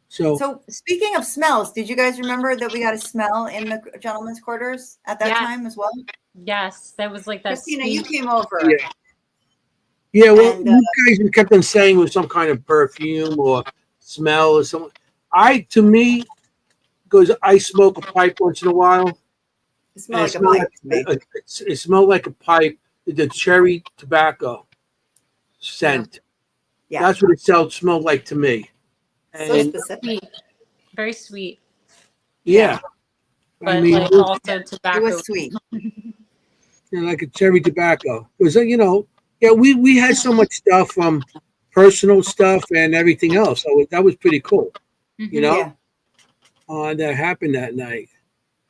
So speaking of smells, did you guys remember that we got a smell in the gentleman's quarters at that time as well?
Yes, that was like that.
Christina, you came over.
Yeah. Yeah, well,
And,
you guys kept on saying it was some kind of perfume or smell or something. To me, because I smoke a pipe once in a while.
it smelled like a pipe to me.
It smelled like a pipe, the cherry tobacco scent.
Yeah.
That's what it smelled like to me.
So
And
specific.
Sweet. Very sweet.
yeah.
But
I mean,
like also tobacco.
It was sweet.
like a cherry tobacco. Because we had so much stuff from personal stuff and everything else. So that was pretty cool.
Yeah.
That happened that night.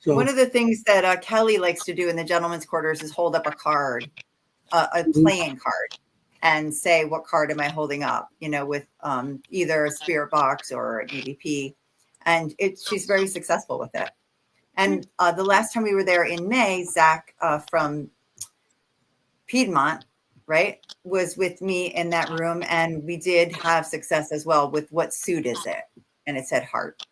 So
One of the things that Kelly likes to do in the gentleman's quarters is hold up a card, a playing card, and say, what card am I holding up? With either a spirit box or an EVP. And she's very successful with it. And the last time we were there in May, Zach from Piedmont, right, was with me in that room. And we did have success as well with what suit is it? And it said heart.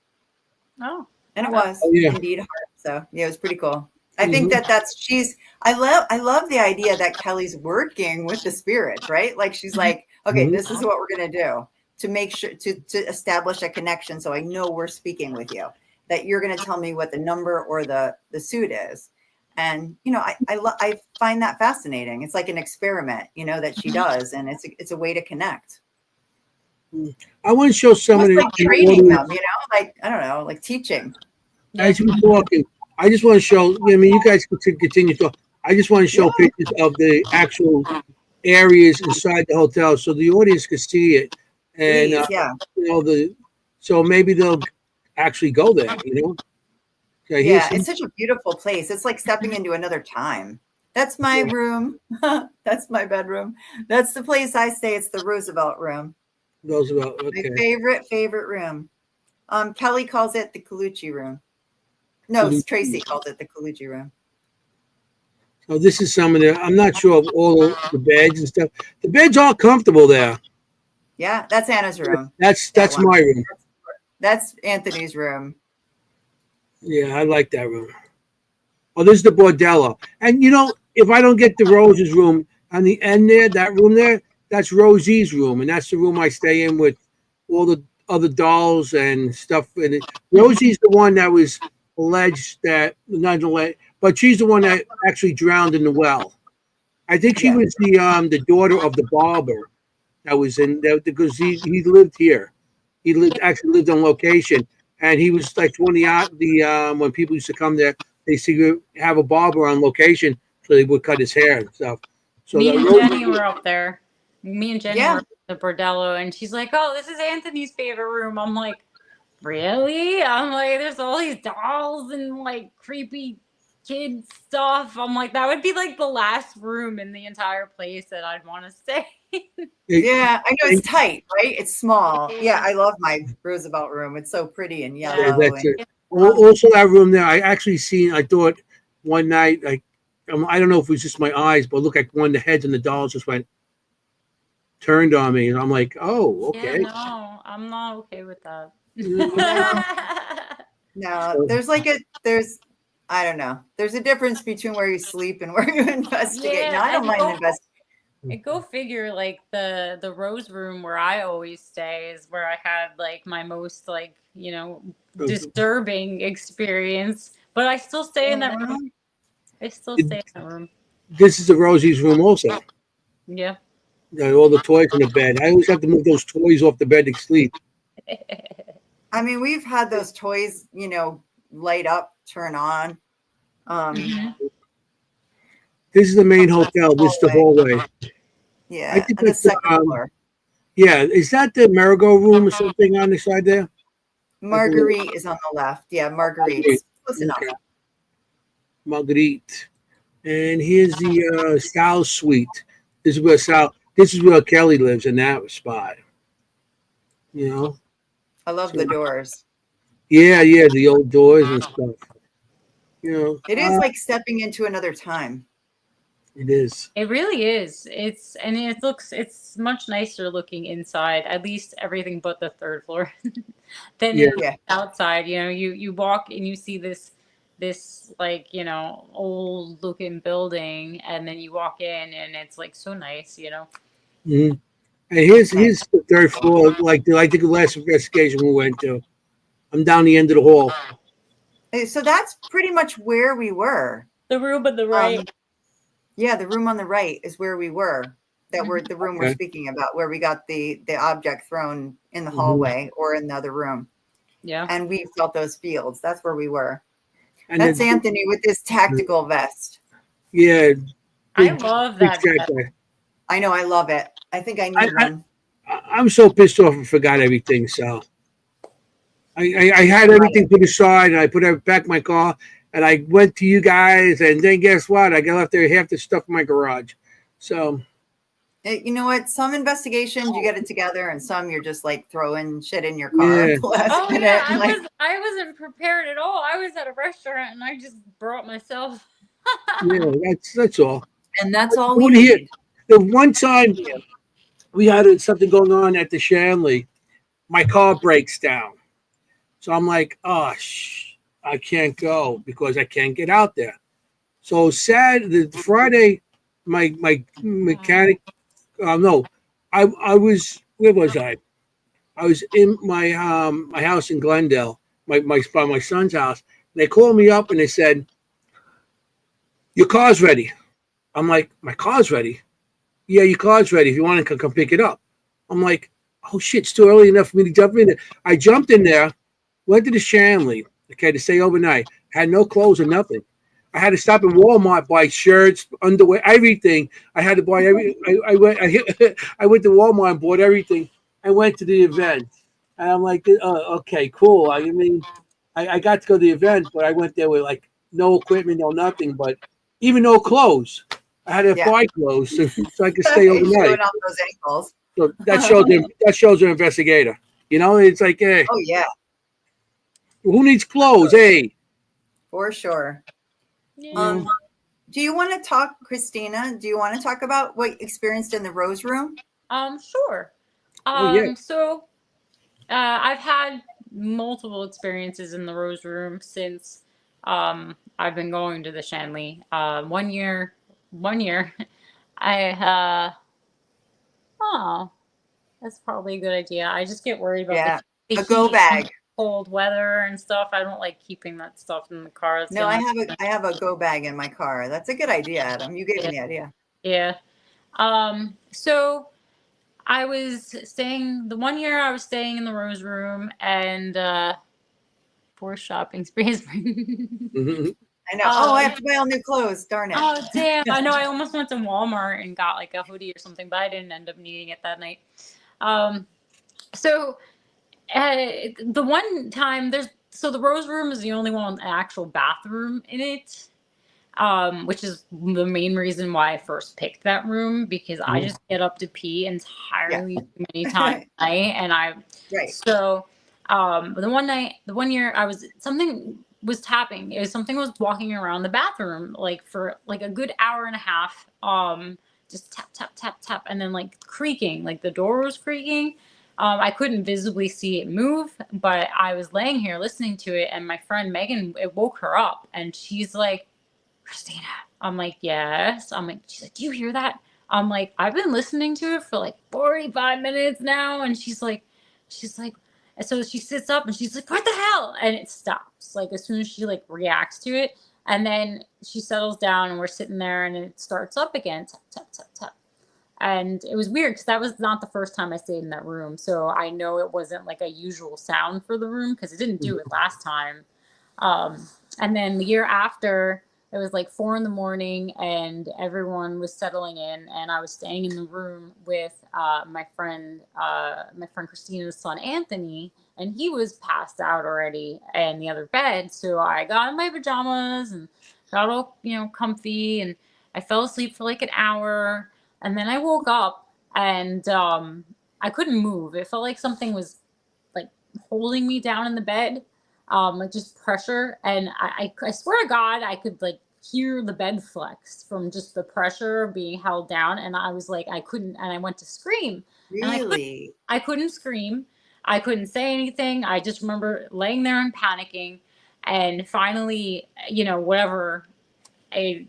Oh.
And it was indeed heart. So yeah, it was pretty cool. I think I love the idea that Kelly's working with the spirits, right? Like she's like, okay, this is what we're going to do to make sure to establish a connection. So I know we're speaking with you, that you're going to tell me what the number or the suit is. And, I find that fascinating. It's like an experiment, that she does. And it's a way to connect.
I want to show some of the
like training them, like, I don't know, like teaching.
As you were talking, I just want to show. You guys can continue to talk. I just want to show pictures of the actual areas inside the hotel, so the audience can see it. And so maybe they'll actually go there.
Yeah, it's such a beautiful place. It's like stepping into another time. That's my room. That's my bedroom. That's the place I stay. It's the Roosevelt room.
Roosevelt. Okay.
My favorite room. Kelly calls it the Colucci room. No, Tracy calls it the Colucci room.
So this is some of the. I'm not sure of all the beds and stuff. The beds are comfortable there.
Yeah, that's Anna's room.
That's my room.
That's Anthony's room.
Yeah, I like that room. Oh, this is the bordello. And if I don't get the Rose's room on the end there, that room there, that's Rosie's room, and that's the room I stay in with all the other dolls and stuff. And Rosie's the one that was alleged that not alleged, but she's the one that actually drowned in the well. I think she
Yeah.
was the daughter of the barber that was in there because he lived here. He lived on location, and he was like one of the when people used to come there, they used to have a barber on location so they would cut his hair and stuff. So
Me
that
and
Rosie,
Jenny were up there. Me and Jenny
Yeah.
were in the bordello, and she's like, "Oh, this is Anthony's favorite room." I'm like, "Really?" I'm like, "There's all these dolls and like creepy kid stuff." I'm like, "That would be like the last room in the entire place that I'd want to stay."
Yeah, I know it's tight, right? It's small. Yeah, I love my Roosevelt room. It's so pretty and
yeah,
yellow.
that's
And
it. Also, that room there, I actually seen. I thought one night, like I don't know if it was just my eyes, but it looked like one of the heads and the dolls just went turned on me, and I'm like, oh,
Yeah,
okay.
no, I'm not okay with that.
no, there's I don't know. There's a difference between where you sleep and where you investigate.
Yeah,
No, I don't mind investigating.
And go figure, like the Rose room where I always stay is where I had like my most like, disturbing experience. But I still stay in that room. I still stay in that room.
This is the Rosie's room, also.
Yeah.
All the toys in the bed. I always have to move those toys off the bed to sleep.
I mean, we've had those toys, light up, turn on.
This is the main hotel. This is the hallway.
Yeah,
I think
and the
it's
second floor.
yeah. Is that the merry-go room or something on the side there?
Marguerite is on the left. Yeah, Marguerite's close enough.
Okay. Marguerite. And here's the Sal suite. This is where Kelly lives in that spot.
I love the doors.
Yeah, the old doors and stuff.
It is like stepping into another time.
It is.
It really is. It's much nicer looking inside, at least everything but the third floor than outside. You walk and you see this like, old looking building, and then you walk in and it's like so nice.
Mm-hmm. And here's the third floor, like the last investigation we went to. I'm down the end of the hall.
So that's pretty much where we were.
The room on the right.
Yeah, the room on the right is where we were. The room we're speaking about, where we got the object thrown in the hallway or in the other room.
Yeah.
And we felt those fields. That's where we were.
And
that's Anthony with his tactical vest.
Yeah.
I love that vest.
I know, I love it. I think I need one.
I'm so pissed off and forgot everything, so I had everything put aside, and I put it back in my car, and I went to you guys, and then guess what? I got left there half the stuff in my garage. So,
you know what? Some investigations you get it together, and some you're just like throwing shit in your car.
Yeah. I wasn't prepared at all. I was at a restaurant, and I just brought myself.
Yeah, that's all.
And that's all we need.
The one time we had something going on at the Shanley, my car breaks down. So I'm like, oh, I can't go because I can't get out there. So Friday, my mechanic, no, I was, where was I? I was in my my house in Glendale, my son's house. They called me up and they said, your car's ready. I'm like, my car's ready? Yeah, your car's ready. If you want to come pick it up. I'm like, oh shit, it's too early enough for me to jump in there. I jumped in there, went to the Shanley, to stay overnight. Had no clothes or nothing. I had to stop at Walmart, buy shirts, underwear, everything. I had to buy I went to Walmart and bought everything. I went to the event. And I'm like, okay, cool. I mean, I got to go to the event, but I went there with like no equipment, no nothing, but even no clothes. I had to buy clothes so I could stay overnight.
Off those ankles.
So that shows an investigator. It's like, hey.
Oh yeah.
Who needs clothes? Hey.
For sure.
Yeah.
Do you want to talk, Christina? Do you want to talk about what you experienced in the Rose Room?
Sure. So I've had multiple experiences in the Rose Room since I've been going to the Shanley. One year, I Oh, that's probably a good idea. I just get worried about
Yeah.
the
A go
heat and
bag.
cold weather and stuff. I don't like keeping that stuff in the car. It's
No, I
gonna-
have a go bag in my car. That's a good idea, Adam. You gave me the idea.
Yeah. So I was staying the one year I was staying in the Rose Room and for shopping sprees.
Mhm.
I know. Oh, I have to buy all new clothes. Darn it.
Oh damn! I know. I almost went to Walmart and got like a hoodie or something, but I didn't end up needing it that night. So the one time the Rose Room is the only one with an actual bathroom in it, which is the main reason why I first picked that room, because I just get up to pee entirely too many times a night, and
Right.
so the one year something was tapping. Something was walking around the bathroom like for like a good hour and a half. Just tap tap tap tap, and then like creaking, like the door was creaking. I couldn't visibly see it move, but I was laying here listening to it, and my friend Megan, it woke her up, and she's like, Christina. I'm like, yes. I'm like, she's like, do you hear that? I'm like, I've been listening to it for like 45 minutes now. And she's like, and so she sits up and she's like, what the hell? And it stops. Like as soon as she like reacts to it. And then she settles down and we're sitting there and it starts up again. Tap, tap, tap, tap. And it was weird because that was not the first time I stayed in that room. So I know it wasn't like a usual sound for the room because it didn't do it last time. And then the year after, it was like 4 a.m. and everyone was settling in, and I was staying in the room with my friend Christina's son Anthony, and he was passed out already in the other bed. So I got in my pajamas and got all comfy, and I fell asleep for like an hour, and then I woke up and I couldn't move. It felt like something was like holding me down in the bed. Like just pressure, and I swear to God, I could like hear the bed flex from just the pressure of being held down, and I was like, I couldn't, and I went to scream.
Really?
I couldn't scream. I couldn't say anything. I just remember laying there and panicking, and finally, whatever, I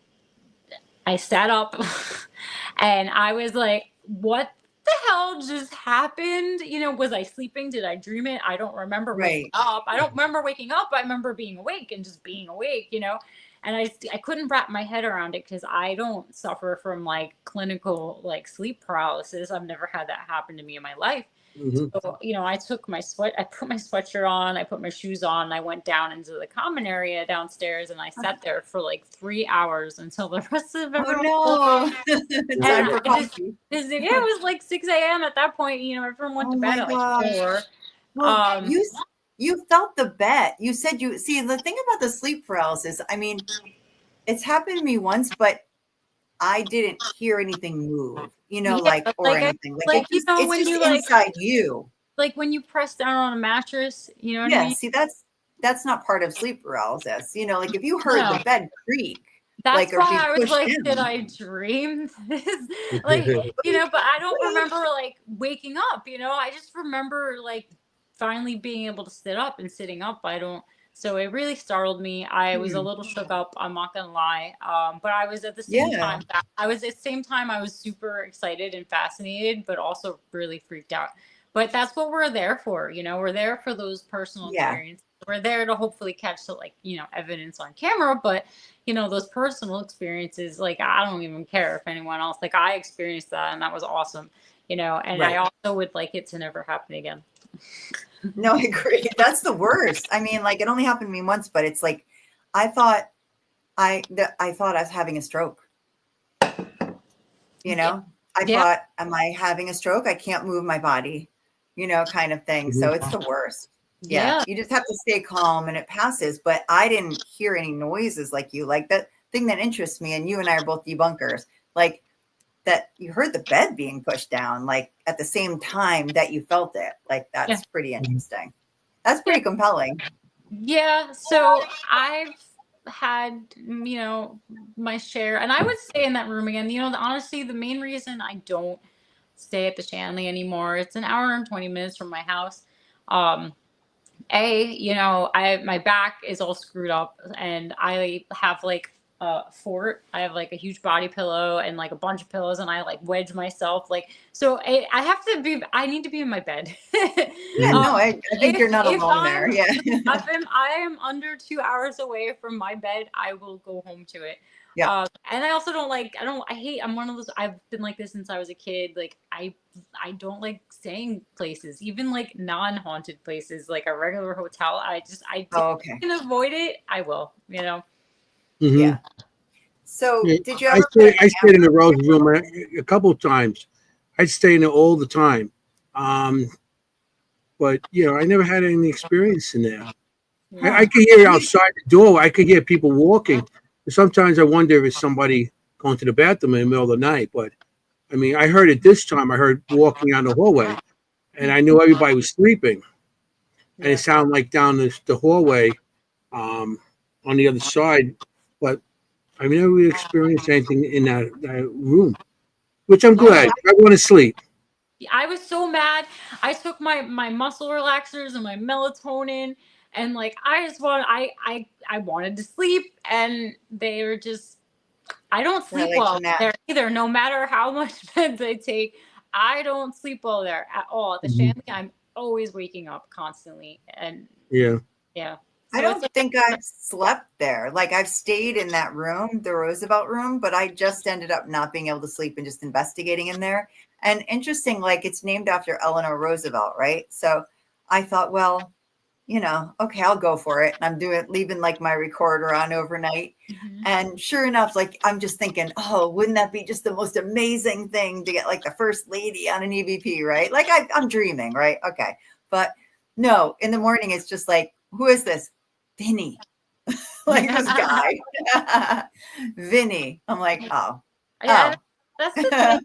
sat up, and I was like, what the hell just happened? Was I sleeping? Did I dream it? I don't remember waking up. I don't remember waking up. I remember being awake and just being awake, and I couldn't wrap my head around it because I don't suffer from like clinical like sleep paralysis. I've never had that happen to me in my life. So, I put my sweatshirt on, I put my shoes on, and I went down into the common area downstairs, and I sat there for like 3 hours until the rest of everyone.
Oh no! Time for coffee.
It was like 6 a.m. at that point. Everyone went to bed at like 4.
Well, you felt the bed. You said you see the thing about the sleep paralysis. I mean, it's happened to me once, but I didn't hear anything move. Anything. Like it's just inside you.
Like when you press down on a mattress, what I mean?
See, that's not part of sleep paralysis. Like if you heard the bed creak.
That's why I was like, did I dream this? Like, but I don't remember like waking up, I just remember like finally being able to sit up and sitting up. So it really startled me. I was a little shook up. I'm not gonna lie. But I was at the same time. I was super excited and fascinated, but also really freaked out. But that's what we're there for. We're there for those personal experiences. We're there to hopefully catch the evidence on camera, but those personal experiences, like I don't even care if anyone else, like I experienced that and that was awesome, and I also would like it to never happen again.
No, I agree. That's the worst. I mean, like it only happened to me once, but it's like I thought I was having a stroke. I thought, am I having a stroke? I can't move my body, kind of thing. So it's the worst. Yeah. You just have to stay calm and it passes. But I didn't hear any noises like you. Like that thing that interests me, and you and I are both debunkers, like that you heard the bed being pushed down, like at the same time that you felt it. Like that's pretty interesting. That's pretty compelling.
Yeah. So I've had, my share, and I would stay in that room again. Honestly, the main reason I don't stay at the Shanley anymore, it's an hour and 20 minutes from my house. My back is all screwed up and I have like fort. I have like a huge body pillow and like a bunch of pillows, and I like wedge myself like so. I have to be. I need to be in my bed.
Yeah, no, I think you're not alone there. Yeah.
If I am under 2 hours away from my bed, I will go home to it.
Yeah.
And I also don't like. I'm one of those. I've been like this since I was a kid. Like I don't like staying places, even like non-haunted places, like a regular hotel. I can avoid it. I will. You know.
Mm-hmm.
Yeah. So
Yeah,
did you ever?
I stayed in the Rose Room a couple of times. I'd stay in there all the time. But I never had any experience in there. I could hear outside the door. I could hear people walking. Sometimes I wonder if it's somebody going to the bathroom in the middle of the night. But I mean, I heard it this time. I heard walking down the hallway, and I knew everybody was sleeping. And it sounded like down the hallway on the other side. But I've never really experienced anything in that room, which I'm glad. I want to sleep.
I was so mad. I took my muscle relaxers and my melatonin, and like I wanted to sleep, and they were just. I don't sleep well there either. No matter how much meds I take, I don't sleep well there at all. At the Shanley, I'm always waking up constantly, and yeah.
So I don't think I've slept there. Like I've stayed in that room, the Roosevelt room, but I just ended up not being able to sleep and just investigating in there. And interesting, like it's named after Eleanor Roosevelt, right? So I thought, well, okay, I'll go for it. And I'm leaving like my recorder on overnight. Mm-hmm. And sure enough, like I'm just thinking, oh, wouldn't that be just the most amazing thing to get like the first lady on an EVP, right? Like I'm dreaming, right? Okay. But no, in the morning, it's just like, who is this? Vinny. Like this guy. Vinny. I'm like, oh.
Yeah, that's the thing.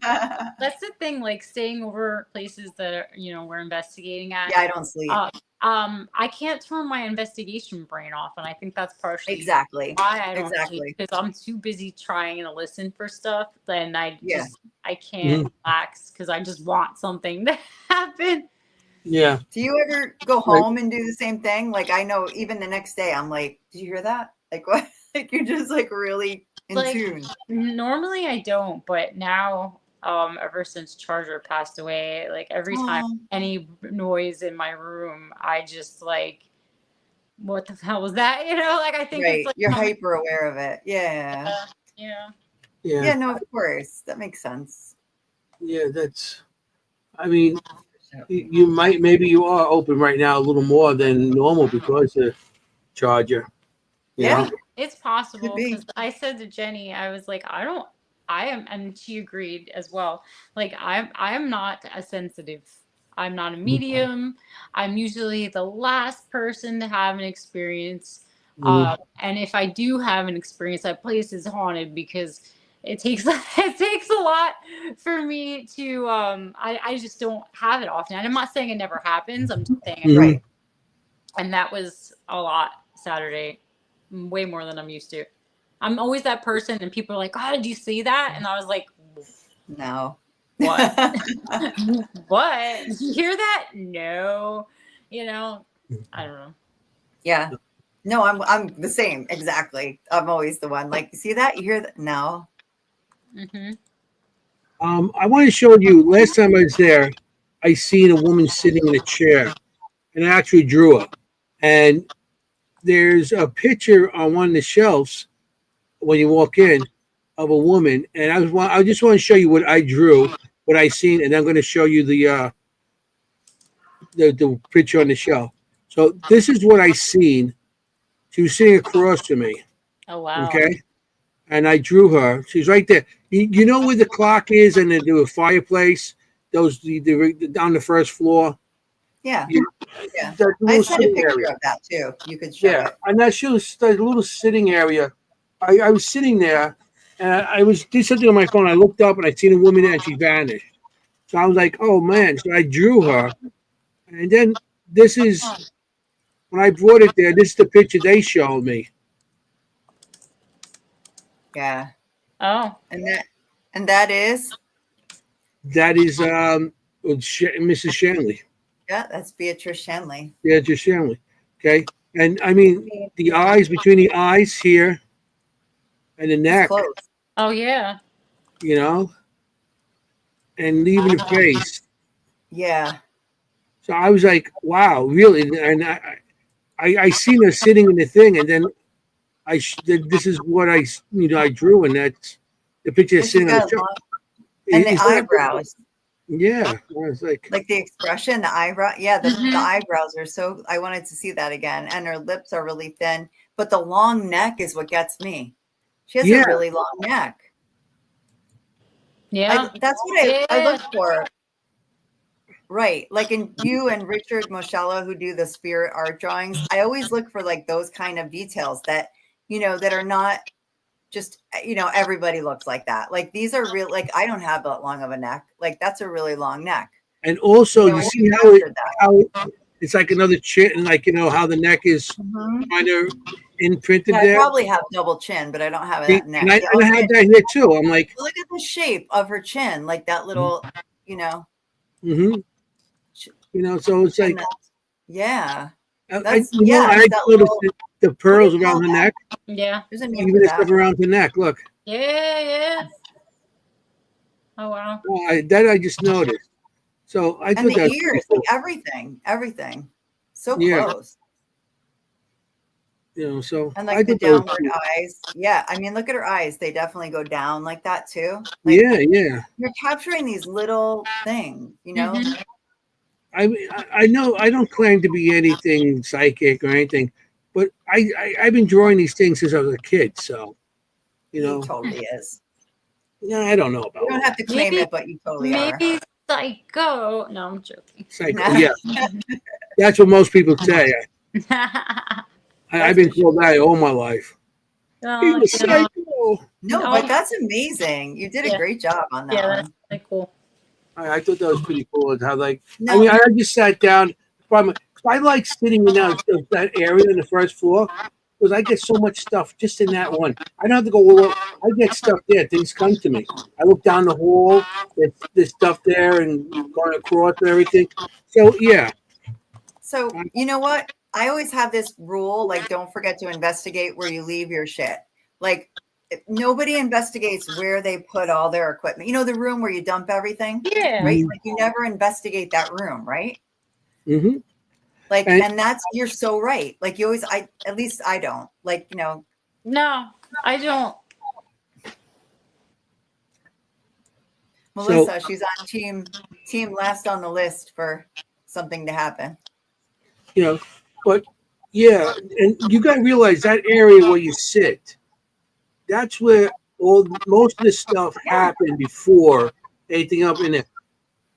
That's the thing, like staying over places that are, we're investigating at.
Yeah, I don't sleep.
I can't turn my investigation brain off, and I think that's partially
why
I don't sleep, because I'm too busy trying to listen for stuff. Then I can't relax because I just want something to happen.
Yeah.
Do you ever go home and do the same thing? Like I know even the next day I'm like, did you hear that? Like what? Like you're just like really in tune.
Normally I don't, but now ever since Charger passed away, like every time any noise in my room, I just like, what the hell was that? Like I think it's like
you're hyper aware of it. Yeah. Yeah, no, of course. That makes sense.
Yeah, I mean, maybe you are open right now a little more than normal because of Charger.
Yeah.
It's possible, because I said to Jennie, I was like, I am, and she agreed as well. Like I am not a sensitive. I'm not a medium. I'm usually the last person to have an experience. And if I do have an experience, that place is haunted, because it takes a lot for me to I just don't have it often. And I'm not saying it never happens. I'm just saying it right. And that was a lot Saturday, way more than I'm used to. I'm always that person, and people are like, "Oh, did you see that?" And I was like,
"No."
What? What? Did you hear that? No. I don't know.
Yeah. No, I'm the same. Exactly. I'm always the one. Like, you see that? You hear that? No.
Mm-hmm.
I want to show you. Last time I was there, I seen a woman sitting in a chair, and I actually drew her. And there's a picture on one of the shelves when you walk in of a woman, and I just want to show you what I drew, what I seen, and I'm going to show you the picture on the shelf. So this is what I seen. She was sitting across from me.
Oh wow.
Okay. And I drew her. She's right there. You know where the clock is and the fireplace? Those down the first floor.
Yeah. I sent a picture of that too. You could show it.
And that she was a little sitting area. I was sitting there, and I did something on my phone. I looked up and I seen a woman there, and she vanished. So I was like, "Oh man!" So I drew her, and then this is when I brought it there. This is the picture they showed me.
Yeah.
Oh.
And that is
Mrs. Shanley.
Yeah, that's Beatrice Shanley.
Beatrice Shanley. Okay. And I mean, the eyes, between the eyes here, and the
It's
neck,
close.
Oh yeah.
you know, and even the face.
Yeah.
So I was like, wow, really? And I seen her sitting in the thing, and then this is what I drew, and that's the picture
And she's
sitting on the
got a
show.
long, and the
Is that-
eyebrows,
yeah, I was like,
like the expression, the eyebrow. Yeah, the
Mhm.
eyebrows are so. I wanted to see that again, and her lips are really thin, but the long neck is what gets me. She has
yeah,
a really long neck.
Yeah.
That's what I look
Yeah.
for. Right. Like in you and Richard Moshala, who do the spirit art drawings, I always look for like those kind of details that, that are not just, everybody looks like that. Like these are real, like I don't have that long of a neck. Like that's a really long neck.
and also you
And
see
you captured that.
how it's like another chin, and like how the neck is
Mhm.
kind of imprinted
Yeah, I
there.
probably have double chin, but I don't have
See,
that neck.
and I,
Yeah,
and I had that here too. I'm like,
look at the shape of her chin, like that little,
mm-hmm. So it's
and
like,
yeah,
I
that's
I
it's that
noticed
little.
the
What do
pearls
you call
around the
that?
neck,
Yeah.
There's a name
even
for
the stuff
that.
around the neck. Look,
Yeah. Yeah. Oh wow.
I just noticed. So I
And
thought
the
that was pretty
ears,
cool.
like everything, so
Yeah,
close.
So
And
I
like the
thought that was
downward
cool.
eyes. Yeah, I mean, look at her eyes. They definitely go down like that too. Like
Yeah.
you're capturing these little things,
Mhm.
I mean, I know I don't claim to be anything psychic or anything, but I've been drawing these things since I was a kid. So
He totally is.
I don't know
You
about
don't have to claim
Maybe
it, but you totally are.
maybe psycho. No, I'm joking.
psycho. Yeah, that's what most people say. I've been
That's for
called
sure.
that all my life. He's
Oh,
a psycho.
No, but that's amazing. You did a
Yeah.
great job on that
Yeah, that's
one.
really cool.
I thought that was pretty cool. How I
No,
mean, I just sat down. I like sitting in that area in the first floor because I get so much stuff just in that one. I don't have to go. Well, I get stuff there. Things come to me. I look down the hall. There's stuff there and going across and everything. So yeah,
so you know what? I always have this rule, like don't forget to investigate where you leave your shit. Like nobody investigates where they put all their equipment. The room where you dump everything,
Yeah.
right? Like you never investigate that room, right?
hmm
Like,
and
and that's, you're so right. Like you always, at least I don't like,
No, I don't.
Melissa, she's on team last on the list for something to happen.
but yeah, and you got to realize that area where you sit. That's where most of this stuff happened before anything up in there.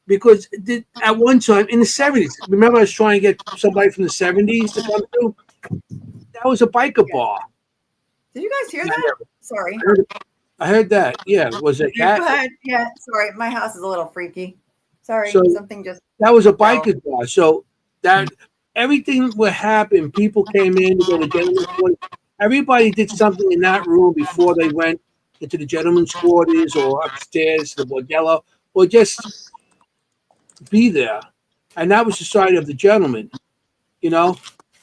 Because at one time in the 70s, remember I was trying to get somebody from the 70s to come through? That was a biker bar.
Did you guys hear that? Sorry.
I heard that. Yeah. Was it
Go
cat?
ahead. Yeah. Sorry. My house is a little freaky. Sorry.
So
Something just.
that was a biker bar. So that everything would happen. People came in to go to gentlemen's quarters. Everybody did something in that room before they went into the gentlemen's quarters or upstairs to the bordello or just be there. And that was the side of the gentleman,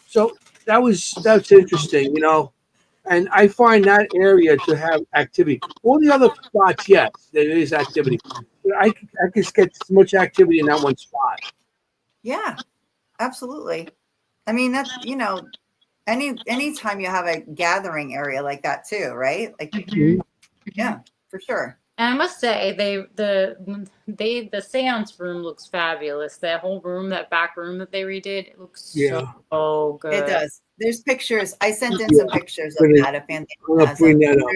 So that's interesting, And I find that area to have activity. All the other spots, yes, there is activity. But I just get so much activity in that one spot.
Yeah, absolutely. I mean, that's, anytime you have a gathering area like that too, right? Like,
Mhm.
yeah, for sure.
And I must say, the seance room looks fabulous. That whole room, that back room that they redid, it looks so good.
It does. There's pictures. I sent in some pictures of that. If Anthony has
bring
them.
that up.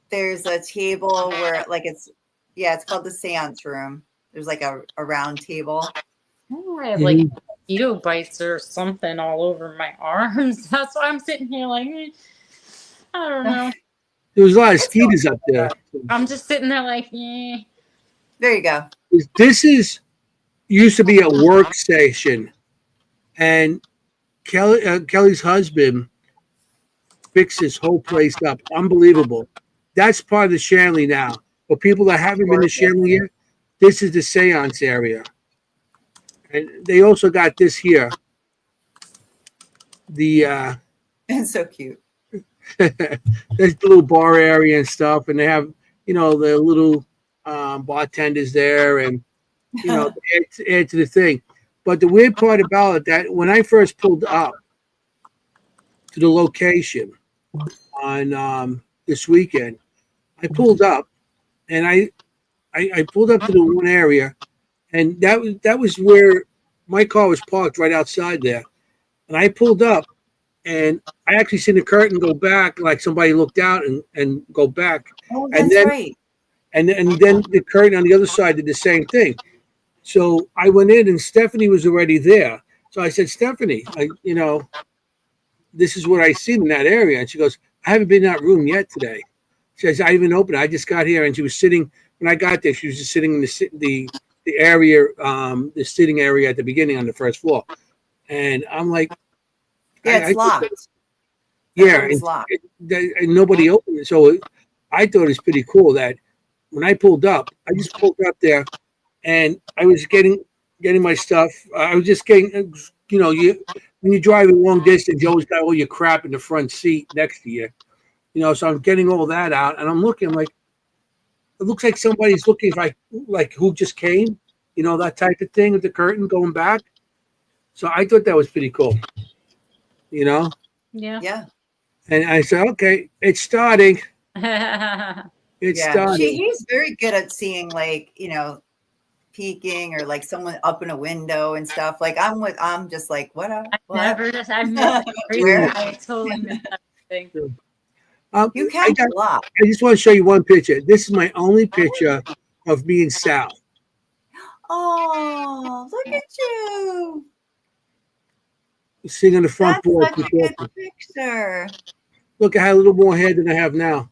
There's a table where it's called the seance room. There's like a round table.
I have like mosquito bites or something all over my arms. That's why I'm sitting here like, I don't know.
There was a lot of skeeters up there.
I'm just sitting there like, yeah.
There you go.
This used to be a workstation, and Kelly's husband fixed this whole place up. Unbelievable. That's part of the Shanley now. For people that haven't been to Shanley yet, this is the seance area. And they also got this here.
It's so cute.
there's the little bar area and stuff, and they have the little bartenders there, and add to the thing. But the weird part about it that when I first pulled up to the location on this weekend, I pulled up and I pulled up to the one area, and that was where my car was parked right outside there. And I pulled up, and I actually seen the curtain go back, like somebody looked out and go back.
Oh,
And
that's
then
right.
and then the curtain on the other side did the same thing. So I went in, and Stephanie was already there. So I said, Stephanie, this is what I seen in that area. And she goes, I haven't been in that room yet today. She says, I even opened it. I just got here, and she was sitting. When I got there, she was just sitting in the area, the sitting area at the beginning on the first floor. And I'm like,
Yeah, it's locked.
Yeah,
It's locked.
and nobody opened it. So I thought it was pretty cool that when I pulled up, I just pulled up there, and I was getting my stuff. I was just getting, when you drive a long distance, you always got all your crap in the front seat next to you. So I'm getting all that out, and I'm looking, I'm like, it looks like somebody's looking like who just came, that type of thing with the curtain going back. So I thought that was pretty cool,
Yeah.
Yeah.
And I said, okay, it's starting.
Yeah.
Starting.
He's very good at seeing, like, peeking or like someone up in a window and stuff. Like I'm just like, what?
I've missed I totally missed that thing.
You count a lot.
I just want to show you one picture. This is my only picture of me and Sal.
Oh, look at you.
Sitting on the front
That's
porch.
such a good picture.
Look, I had a little more hair than I have now.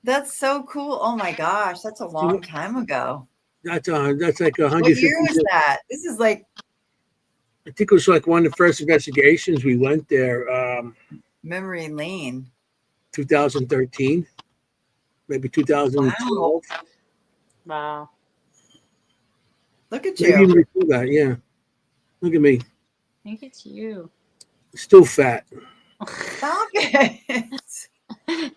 That's so cool. Oh my gosh, that's a long time ago.
That's like 150.
What year was that? This is like,
I think it was like one of the first investigations we went there.
Memory Lane.
2013, maybe 2012.
Wow.
Look at
Maybe
you.
even before that, yeah. Look at me.
I think it's you.
Still fat.
Stop it. Oh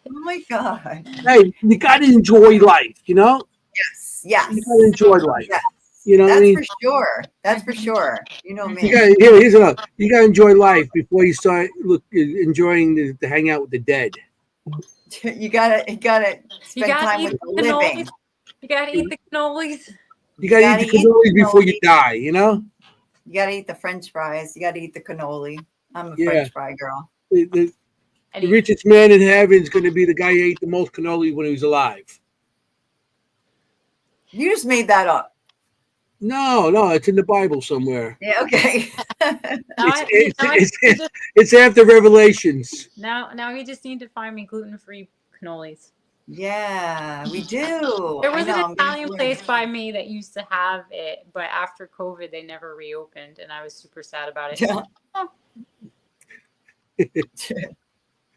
my God.
Hey, you got to enjoy life,
Yes. Yes.
You got to enjoy life.
Yes.
That's
for sure. That's for sure. You know me.
Here's another. You got to enjoy life before you start enjoying the hang out with the dead.
You gotta spend time with the living.
You gotta eat the cannolis.
You gotta eat the cannolis before you die,
You gotta eat the French fries. You gotta eat the cannoli. I'm a French fry girl.
The richest man in heaven is going to be the guy who ate the most cannoli when he was alive.
You just made that up.
No, it's in the Bible somewhere.
Yeah, okay.
It's after Revelations.
Now you just need to find me gluten-free cannolis.
Yeah, we do.
There was an Italian place by me that used to have it, but after COVID, they never reopened, and I was super sad about it.
Yeah.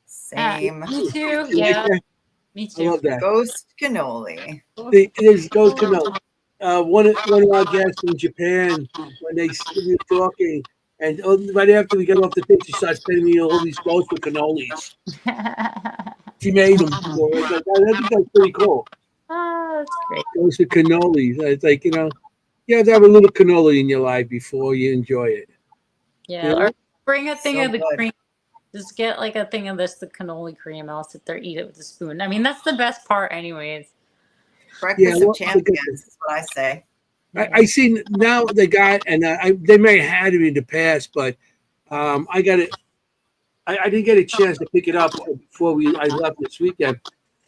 Same.
Me too. Yeah. Me too.
I love that.
Ghost cannoli.
It is ghost cannoli. One of our guests from Japan, when they were talking, and right after we got off the thing, she starts sending me all these ghosts with cannolis. She made them for us. I think that's pretty cool.
Oh, that's great.
Ghosts with cannolis. It's like, you have to have a little cannoli in your life before you enjoy it.
Yeah. Or bring a thing
So
of the
good.
cream. Just get like a thing of the cannoli cream. I'll sit there, eat it with a spoon. I mean, that's the best part, anyways.
Breakfast of champions is what I say.
I seen now they got, and they may have had it in the past, but I got it. I didn't get a chance to pick it up before I left this weekend,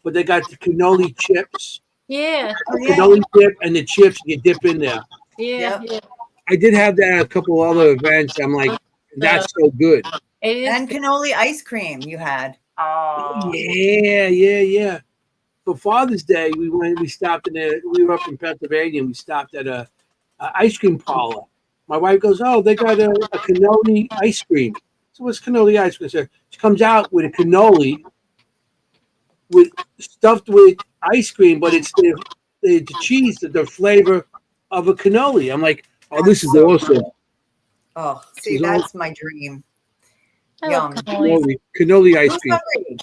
but they got the cannoli chips.
Yeah.
Cannoli dip and the chips you dip in there.
Yeah.
Yep.
Yeah.
I did have that at a couple other events. I'm like, that's so good.
It is.
And cannoli ice cream you had.
Oh.
Yeah. For Father's Day, we stopped we were up in Pennsylvania, and we stopped at a ice cream parlor. My wife goes, oh, they got a cannoli ice cream. So what's cannoli ice cream? So she comes out with a cannoli stuffed with ice cream, but it's the cheese, the flavor of a cannoli. I'm like, oh, this is awesome.
Oh, see, that's my dream.
I love
Yum.
cannolis.
Cannoli ice
Who's
cream.
hungry?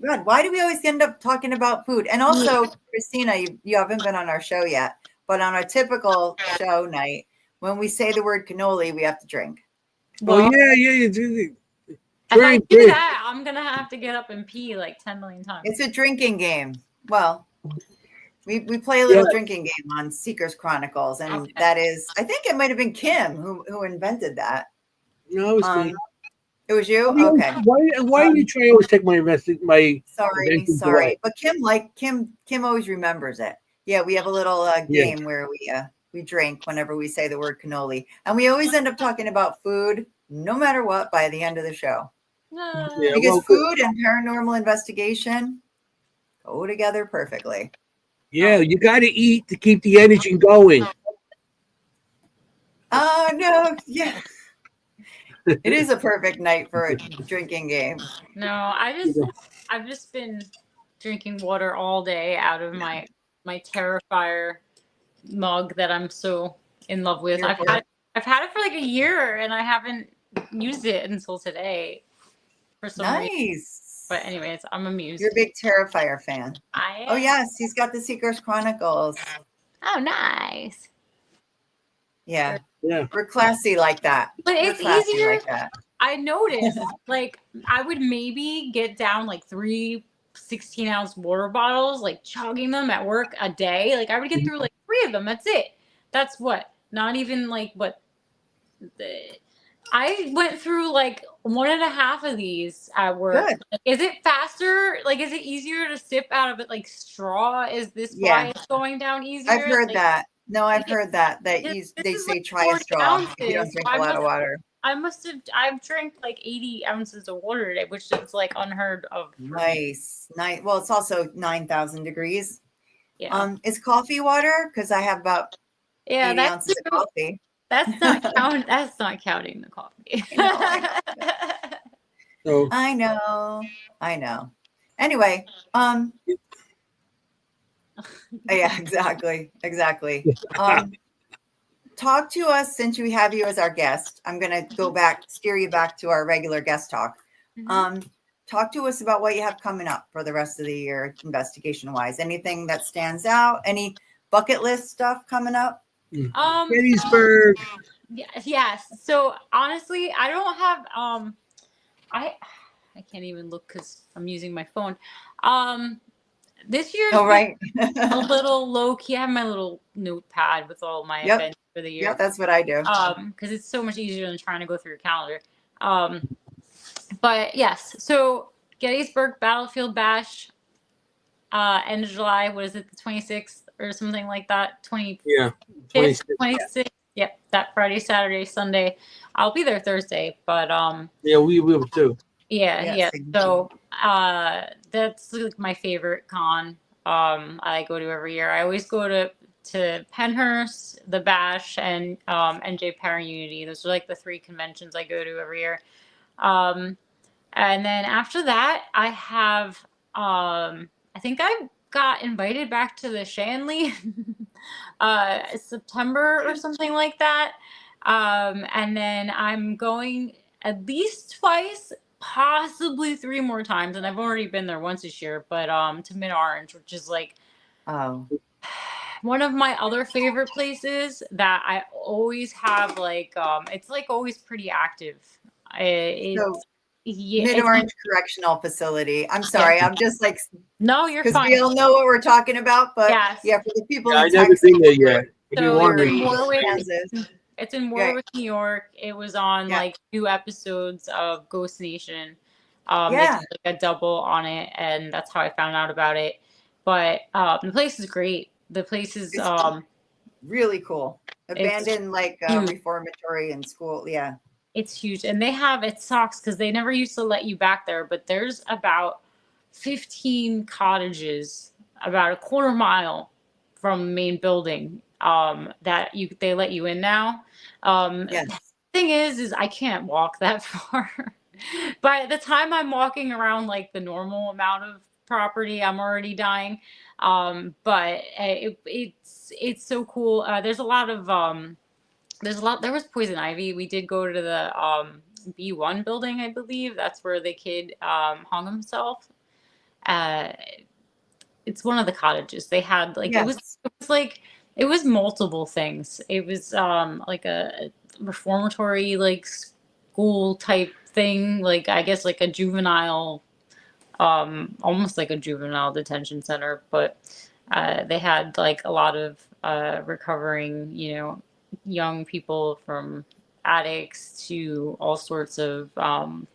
God, why do we always end up talking about food? And also, Christina, you haven't been on our show yet, but on our typical show night, when we say the word cannoli, we have to drink.
Oh
Well,
yeah, you do.
if I
Drink,
do
drink.
that, I'm gonna have to get up and pee like 10 million times.
It's a drinking game. Well, we play a little drinking game on Seeker's Chronicles, and
Okay.
that is, I think it might have been Kimm who invented that.
No, it's me.
It was you? Okay.
Why do you try to always take my inventions
Sorry.
away?
But Kimm always remembers it. Yeah, we have a little game where we drink whenever we say the word cannoli, and we always end up talking about food, no matter what, by the end of the show.
Yeah,
Because food and paranormal investigation go together perfectly.
Yeah, you got to eat to keep the energy going.
Oh no, yeah. It is a perfect night for a drinking game.
No, I've just been drinking water all day out of my Terrifier mug that I'm so in love with. I've had it for like a year and I haven't used it until today for some reason.
Nice.
But anyways, I'm amused.
You're a big Terrifier fan.
I am.
Oh yes, he's got the Seeker's Chronicles.
Oh, nice.
Yeah.
Yeah.
We're classy like that.
But
We're
it's
classy
easier.
like that.
I noticed, like, I would maybe get down like 3 16-ounce water bottles, like chugging them at work a day. Like, I would get through like 3 of them. That's it. That's what? Not even like what? I went through like 1.5 of these at work.
Good.
Like, is it faster? Like, is it easier to sip out of it like straw? Is this why it's going down easier?
I've heard
like,
that. No, I've heard that they
this
say
like
try a
40
straw
ounces.
if you don't drink
I
a lot of water.
I've drank like 80 ounces of water today, which is like unheard of.
Nice. Well, it's also 9,000 degrees.
Yeah.
Is coffee water? Because I have about 80 ounces of coffee.
That's not counting the coffee.
So
I know. Anyway, yeah, exactly. Talk to us since we have you as our guest. I'm going to steer you back to our regular guest talk. Talk to us about what you have coming up for the rest of the year, investigation wise. Anything that stands out? Any bucket list stuff coming up?
Gettysburg.
Yes. So honestly, I don't have I can't even look because I'm using my phone. This year's
right.
a little low key. I have my little notepad with all my events for the year.
Yeah, that's what I do.
Because it's so much easier than trying to go through a calendar. But yes, so Gettysburg Battlefield Bash, end of July. What is it, the 26th or something like that? 26th. 26th. Yep, that Friday, Saturday, Sunday. I'll be there Thursday, but
yeah, we will too.
Yeah. So that's like my favorite con. I go to every year. I always go to Penhurst, the Bash, and NJ Parent Unity. Those are like the 3 conventions I go to every year. And then after that, I have I think I got invited back to the Shanley September or something like that. And then I'm going at least twice, possibly 3 more times, and I've already been there once this year, but to Mid Orange, which is like one of my other favorite places that I always have like it's like always pretty active.
Mid Orange Correctional Facility. I'm sorry, I'm just like
no, you're fine.
Because we all know what we're talking about, but yeah, for the people
I've
in
never
Texas,
been there yet.
So
Kansas.
It's in Warwick, New York. It was on like 2 episodes of Ghost Nation. They did like a double on it, and that's how I found out about it. But the place is great. The place is
really cool. Abandoned like reformatory and school. Yeah.
It's huge. And it sucks because they never used to let you back there, but there's about 15 cottages about a quarter mile from the main building that they let you in now. The thing is I can't walk that far. By the time I'm walking around like the normal amount of property, I'm already dying. But it's so cool. There was poison ivy. We did go to B1 building, I believe. That's where the kid hung himself. Uh, it's one of the cottages. They had like
Yes.
it was multiple things. It was like a reformatory like school type thing, like I guess like a juvenile, almost like a juvenile detention center, but they had like a lot of recovering, you know, young people from addicts to all sorts of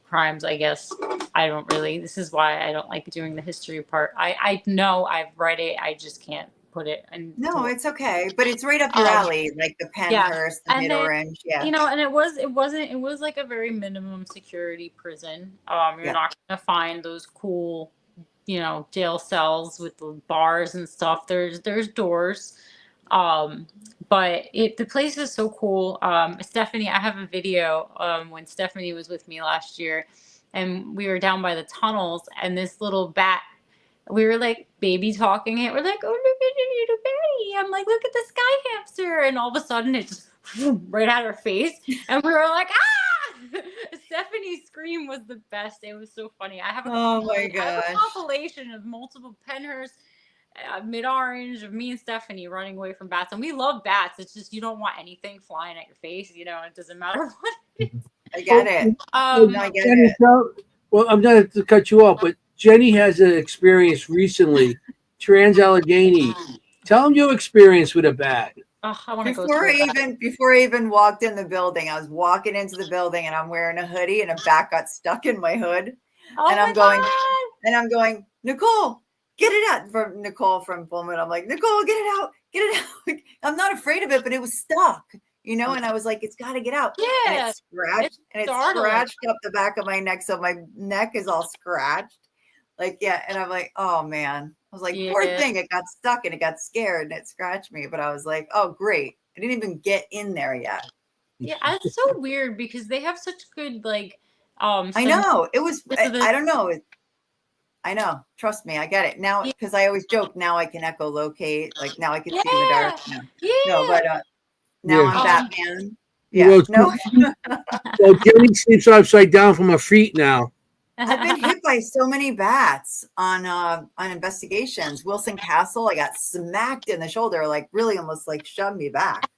crimes, I guess. I don't really, this is why I don't like doing the history part. I know I've read it, I just can't put it into
No, it's okay, but it's right up your alley, like the
yeah.
Penhurst, the
And
Mid
then,
Orange. Yeah.
you know, and it was like a very minimum security prison. You're
Yeah.
not gonna find those cool, you know, jail cells with the bars and stuff. There's doors. But the place is so cool. Stephanie, I have a video when Stephanie was with me last year, and we were down by the tunnels, and this little bat, we were like baby talking it. We're like, oh, look at the little batty. I'm like, look at the sky hamster, and all of a sudden it just right at her face, and we were like, ah! Stephanie's scream was the best. It was so funny. I have a compilation of multiple Penhurst, Mid Orange, of me and Stephanie running away from bats, and we love bats. It's just you don't want anything flying at your face. You know, it doesn't matter what it is.
I get it. I get
Jennie,
it.
well, I'm not to cut you off, but Jennie has an experience recently, Trans-Allegheny. Tell them your experience with a bat.
Oh, I want to go
Before I even walked in the building, I was walking into the building and I'm wearing a hoodie and a bat got stuck in my hood.
Oh
and I'm
God.
going, Nicole, get it out. From Nicole from Pullman. I'm like, Nicole, get it out. Get it out. I'm not afraid of it, but it was stuck, you know, and I was like, it's got to get out.
Yeah.
And it scratched up the back of my neck. So my neck is all scratched. Like, yeah. And I'm like, oh man. I was like, poor thing. It got stuck and it got scared and it scratched me. But I was like, oh, great. I didn't even get in there yet.
Yeah. It's so weird because they have such good, like,
I know. It was, I don't know. I know. Trust me. I get it now because I always joke. Now I can echolocate. Like now I can see in the dark. No, no but now I'm Batman. Yeah. No.
Well, Jennie sleeps upside down from her feet now.
I've been hit by so many bats on investigations. Wilson Castle, I got smacked in the shoulder, like really almost like shoved me back.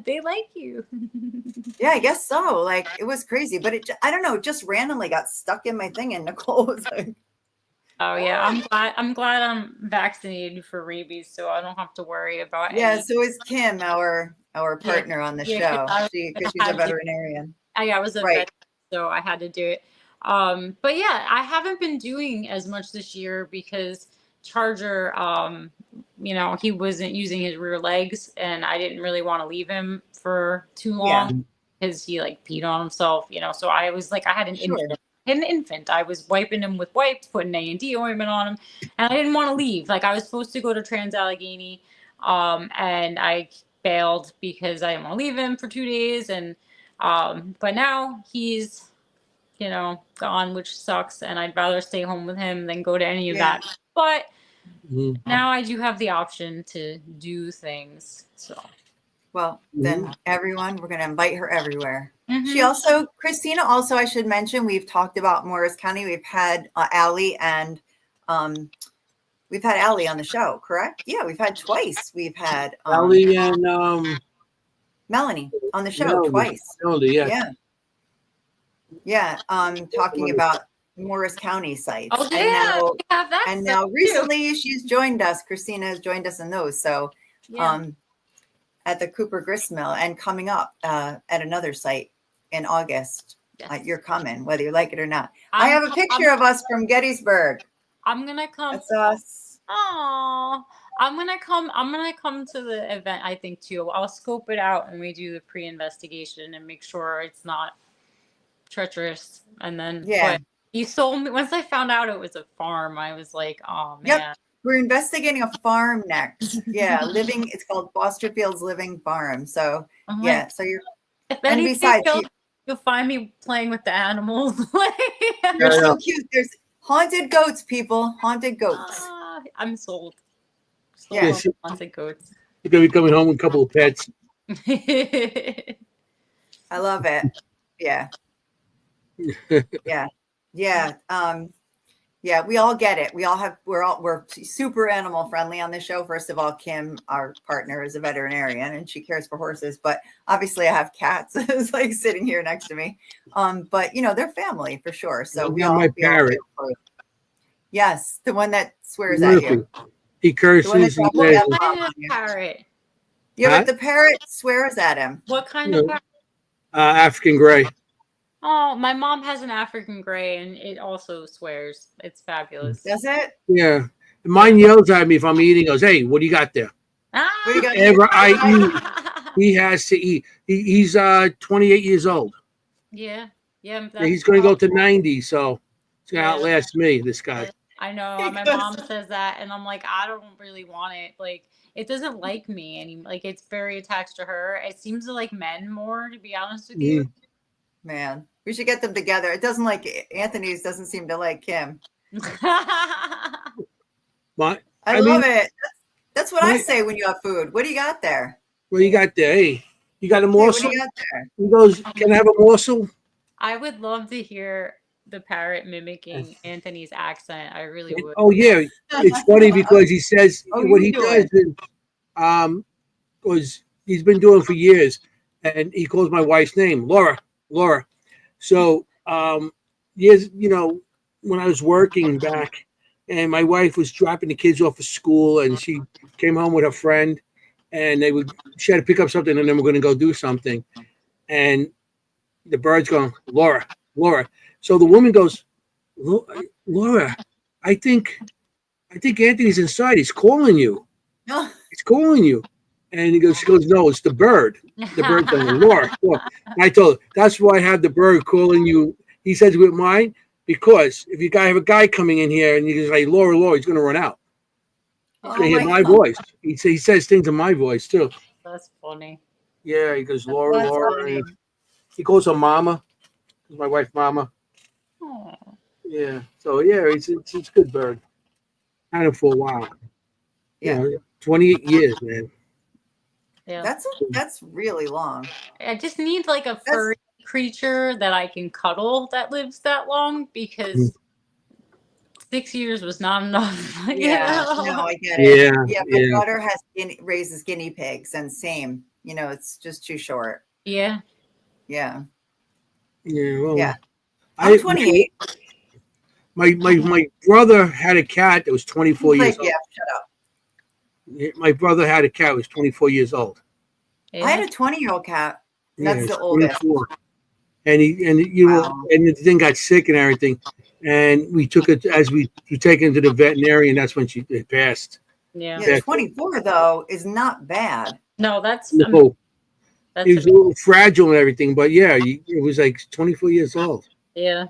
They like you.
Yeah, I guess so. Like it was crazy, but I don't know, it just randomly got stuck in my thing, and Nicole was like,
"Oh yeah, I'm glad I'm vaccinated for rabies, so I don't have to worry about."
Yeah, so is Kimm, our partner on the show, because she's a veterinarian.
I was a vet, so I had to do it. But yeah, I haven't been doing as much this year because Charger, you know, he wasn't using his rear legs and I didn't really want to leave him for too long because he like peed on himself, you know, so I was like, I had an infant. I was wiping him with wipes, putting A&D ointment on him, and I didn't want to leave. Like I was supposed to go to Trans-Allegheny, and I bailed because I didn't want to leave him for 2 days. And, but now he's, you know, gone, which sucks. And I'd rather stay home with him than go to any of that. But now I do have the option to do things. So,
well, then everyone, we're going to invite her everywhere. She also, Christina, also, I should mention, we've talked about Morris County. We've had Allie and we've had Allie on the show, correct? Yeah, we've had twice. We've had
Allie and
Melanie on the show twice.
Melody,
Talking about Morris County sites.
Oh, yeah.
And now recently she's joined us. Christina has joined us in those. So at the Cooper Grist Mill and coming up at another site in August. You're coming, whether you like it or not. I have a picture of us from Gettysburg.
I'm gonna come.
That's us.
Oh, I'm gonna come to the event, I think too. I'll scope it out and we do the pre-investigation and make sure it's not treacherous. And then you sold me once I found out it was a farm. I was like, oh man.
Yep. We're investigating a farm next. It's called Fosterfield's Living Farm. So so you're
if anything, you'll find me playing with the animals.
You're so cute. There's haunted goats, people. Haunted goats.
I'm sold. Haunted goats.
You're gonna be coming home with a couple of pets.
I love it. Yeah. Yeah. Yeah. Yeah, we all get it. We're super animal friendly on this show. First of all, Kimm, our partner, is a veterinarian and she cares for horses, but obviously I have cats it's like sitting here next to me. But you know, they're family for sure. So
I got my parrot.
Yes, the one that swears at you.
He curses.
The one that drops the
What
F-bomb
kind
on
of
you.
parrot?
Yeah,
Huh?
but the parrot swears at him.
What kind
No.
of parrot?
African gray.
Oh, my mom has an African gray, and it also swears. It's fabulous.
Does it?
Yeah. Mine yells at me if I'm eating. Goes, hey, what do you got there?
Ah!
What do you got?
Whatever I eat, he has to eat. He's 28 years old.
Yeah, yeah.
He's going to go to 90, so it's going to
Yeah.
outlast me. This guy.
I know. My mom says that, and I'm like, I don't really want it. Like, it doesn't like me anymore. Like, it's very attached to her. It seems to like men more, to be honest with you.
Man, we should get them together. It doesn't like Anthony's. Doesn't seem to like Kimm.
What?
I love it. That's what I say when you have food. What do you got there?
What do you got there? Hey, you got a
Hey, what
morsel?
do you got there?
He goes, can I have a morsel?
I would love to hear the parrot mimicking Anthony's accent. I really would.
Oh yeah, it's funny because he says
Oh,
what
you
he
do
does is, was he's been doing for years, and he calls my wife's name Laura. So years, you know, when I was working back, and my wife was dropping the kids off at school, and she came home with her friend, and she had to pick up something, and then we're going to go do something, and the bird's going Laura. So the woman goes, Laura, I think Anthony's inside. He's calling you. He's calling you. And she goes, no, it's the bird. The bird's going, Laura. And I told her, that's why I have the bird calling you. He says with mine, because if you have a guy coming in here and you can say, Laura, he's going to run out. He's going to hear my voice. He says things in my voice too.
That's funny.
Yeah, he goes, Laura. And he calls her Mama. My wife, Mama.
Oh.
Yeah. So yeah, it's a good bird. Had him for a while.
Yeah.
28 years, man.
Yeah.
That's really long.
I just need like a furry creature that I can cuddle that lives that long because 6 years was not enough.
Yeah, no, I get it.
Yeah.
My daughter raises guinea pigs, and same. You know, it's just too short.
Yeah.
Yeah.
Yeah. Well,
yeah. I'm 28.
My brother had a cat that was 24 years old.
Yeah, shut up.
My brother had a cat that was 24 years old.
I had a 20-year-old cat. That's the oldest.
24. And the thing got sick and everything. And we took it as we taken it to the veterinarian. That's when it passed.
Yeah.
24 though is not bad.
No, that's
no. He was a little fragile and everything, but yeah, it was like 24 years old.
Yeah.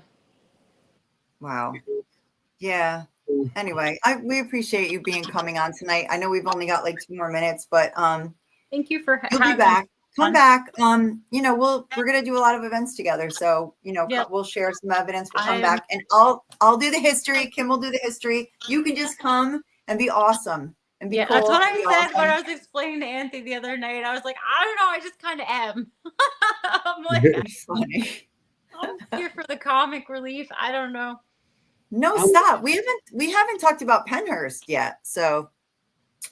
Wow. Yeah. Anyway, we appreciate you coming on tonight. I know we've only got like 2 more minutes, but
thank you for
you'll be back. Come back. You know, we're gonna do a lot of events together. So, you know, we'll share some evidence. We'll come back and I'll do the history. Kimm will do the history. You can just come and be awesome. And be cool.
That's what I said when I was explaining to Anthony the other night. I was like, I don't know, I just kind of am. I'm like,
that's funny.
I'm here for the comic relief. I don't know.
No, stop. We haven't talked about Pennhurst yet. So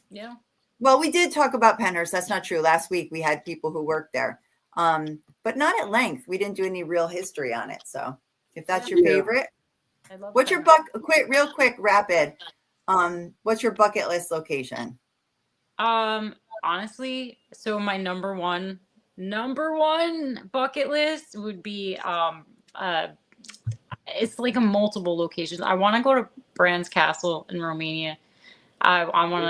yeah.
Well, we did talk about Pennhurst. That's not true. Last week we had people who worked there. But not at length. We didn't do any real history on it. So if that's your favorite, what's your real quick, rapid. What's your bucket list location?
Honestly, so my number one bucket list would be it's like a multiple locations. I want to go to Bran's Castle in Romania. I want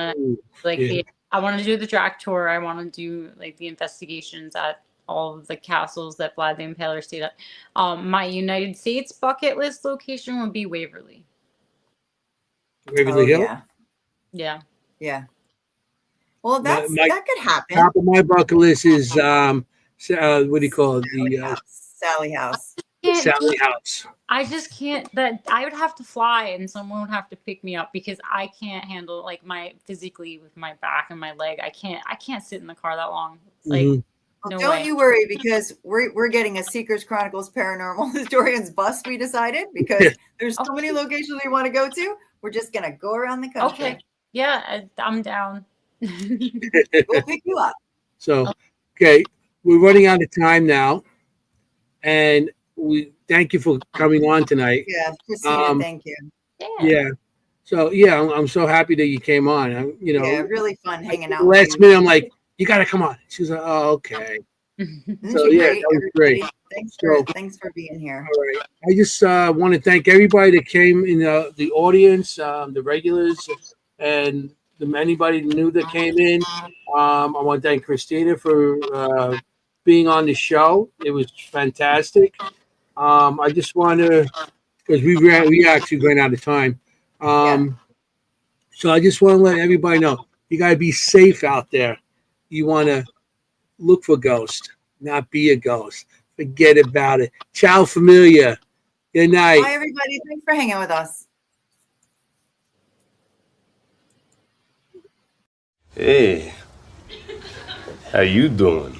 to I want to do the Drac tour. I want to do like the investigations at all of the castles that Vlad the Impaler stayed at. My United States bucket list location would be Waverly.
Waverly Hill?
Yeah.
Yeah. Well, that could happen.
Top of my bucket list is what do you call it?
Sally House.
Sally House.
I just can't. That I would have to fly, and someone would have to pick me up because I can't handle physically with my back and my leg. I can't sit in the car that long. Like
Well,
No
don't
way.
you worry, because we're getting a Seekers Chronicles Paranormal Historians bus, we decided, because there's so many locations we want to go to. We're just gonna go around the country.
Okay. Yeah, I'm down.
We'll pick you up.
So, okay, we're running out of time now, and we thank you for coming on tonight.
Yeah, Christina,
Um,
thank you.
Yeah. So yeah, I'm so happy that you came on.
Yeah, really fun hanging out with
last
you.
minute, I'm like, you got to come on. She's like, oh, okay.
Isn't
So
she
yeah,
great,
that was
everybody?
great.
Thanks for being here.
All right. I just want to thank everybody that came in the audience, the regulars, and anybody new that came in. I want to thank Christina for being on the show. It was fantastic. I just want to, because we actually ran out of time. So I just want to let everybody know you got to be safe out there. You want to look for ghosts, not be a ghost. Forget about it. Ciao, familia. Good night.
Bye, everybody. Thanks for hanging with us.
Hey, how you doing?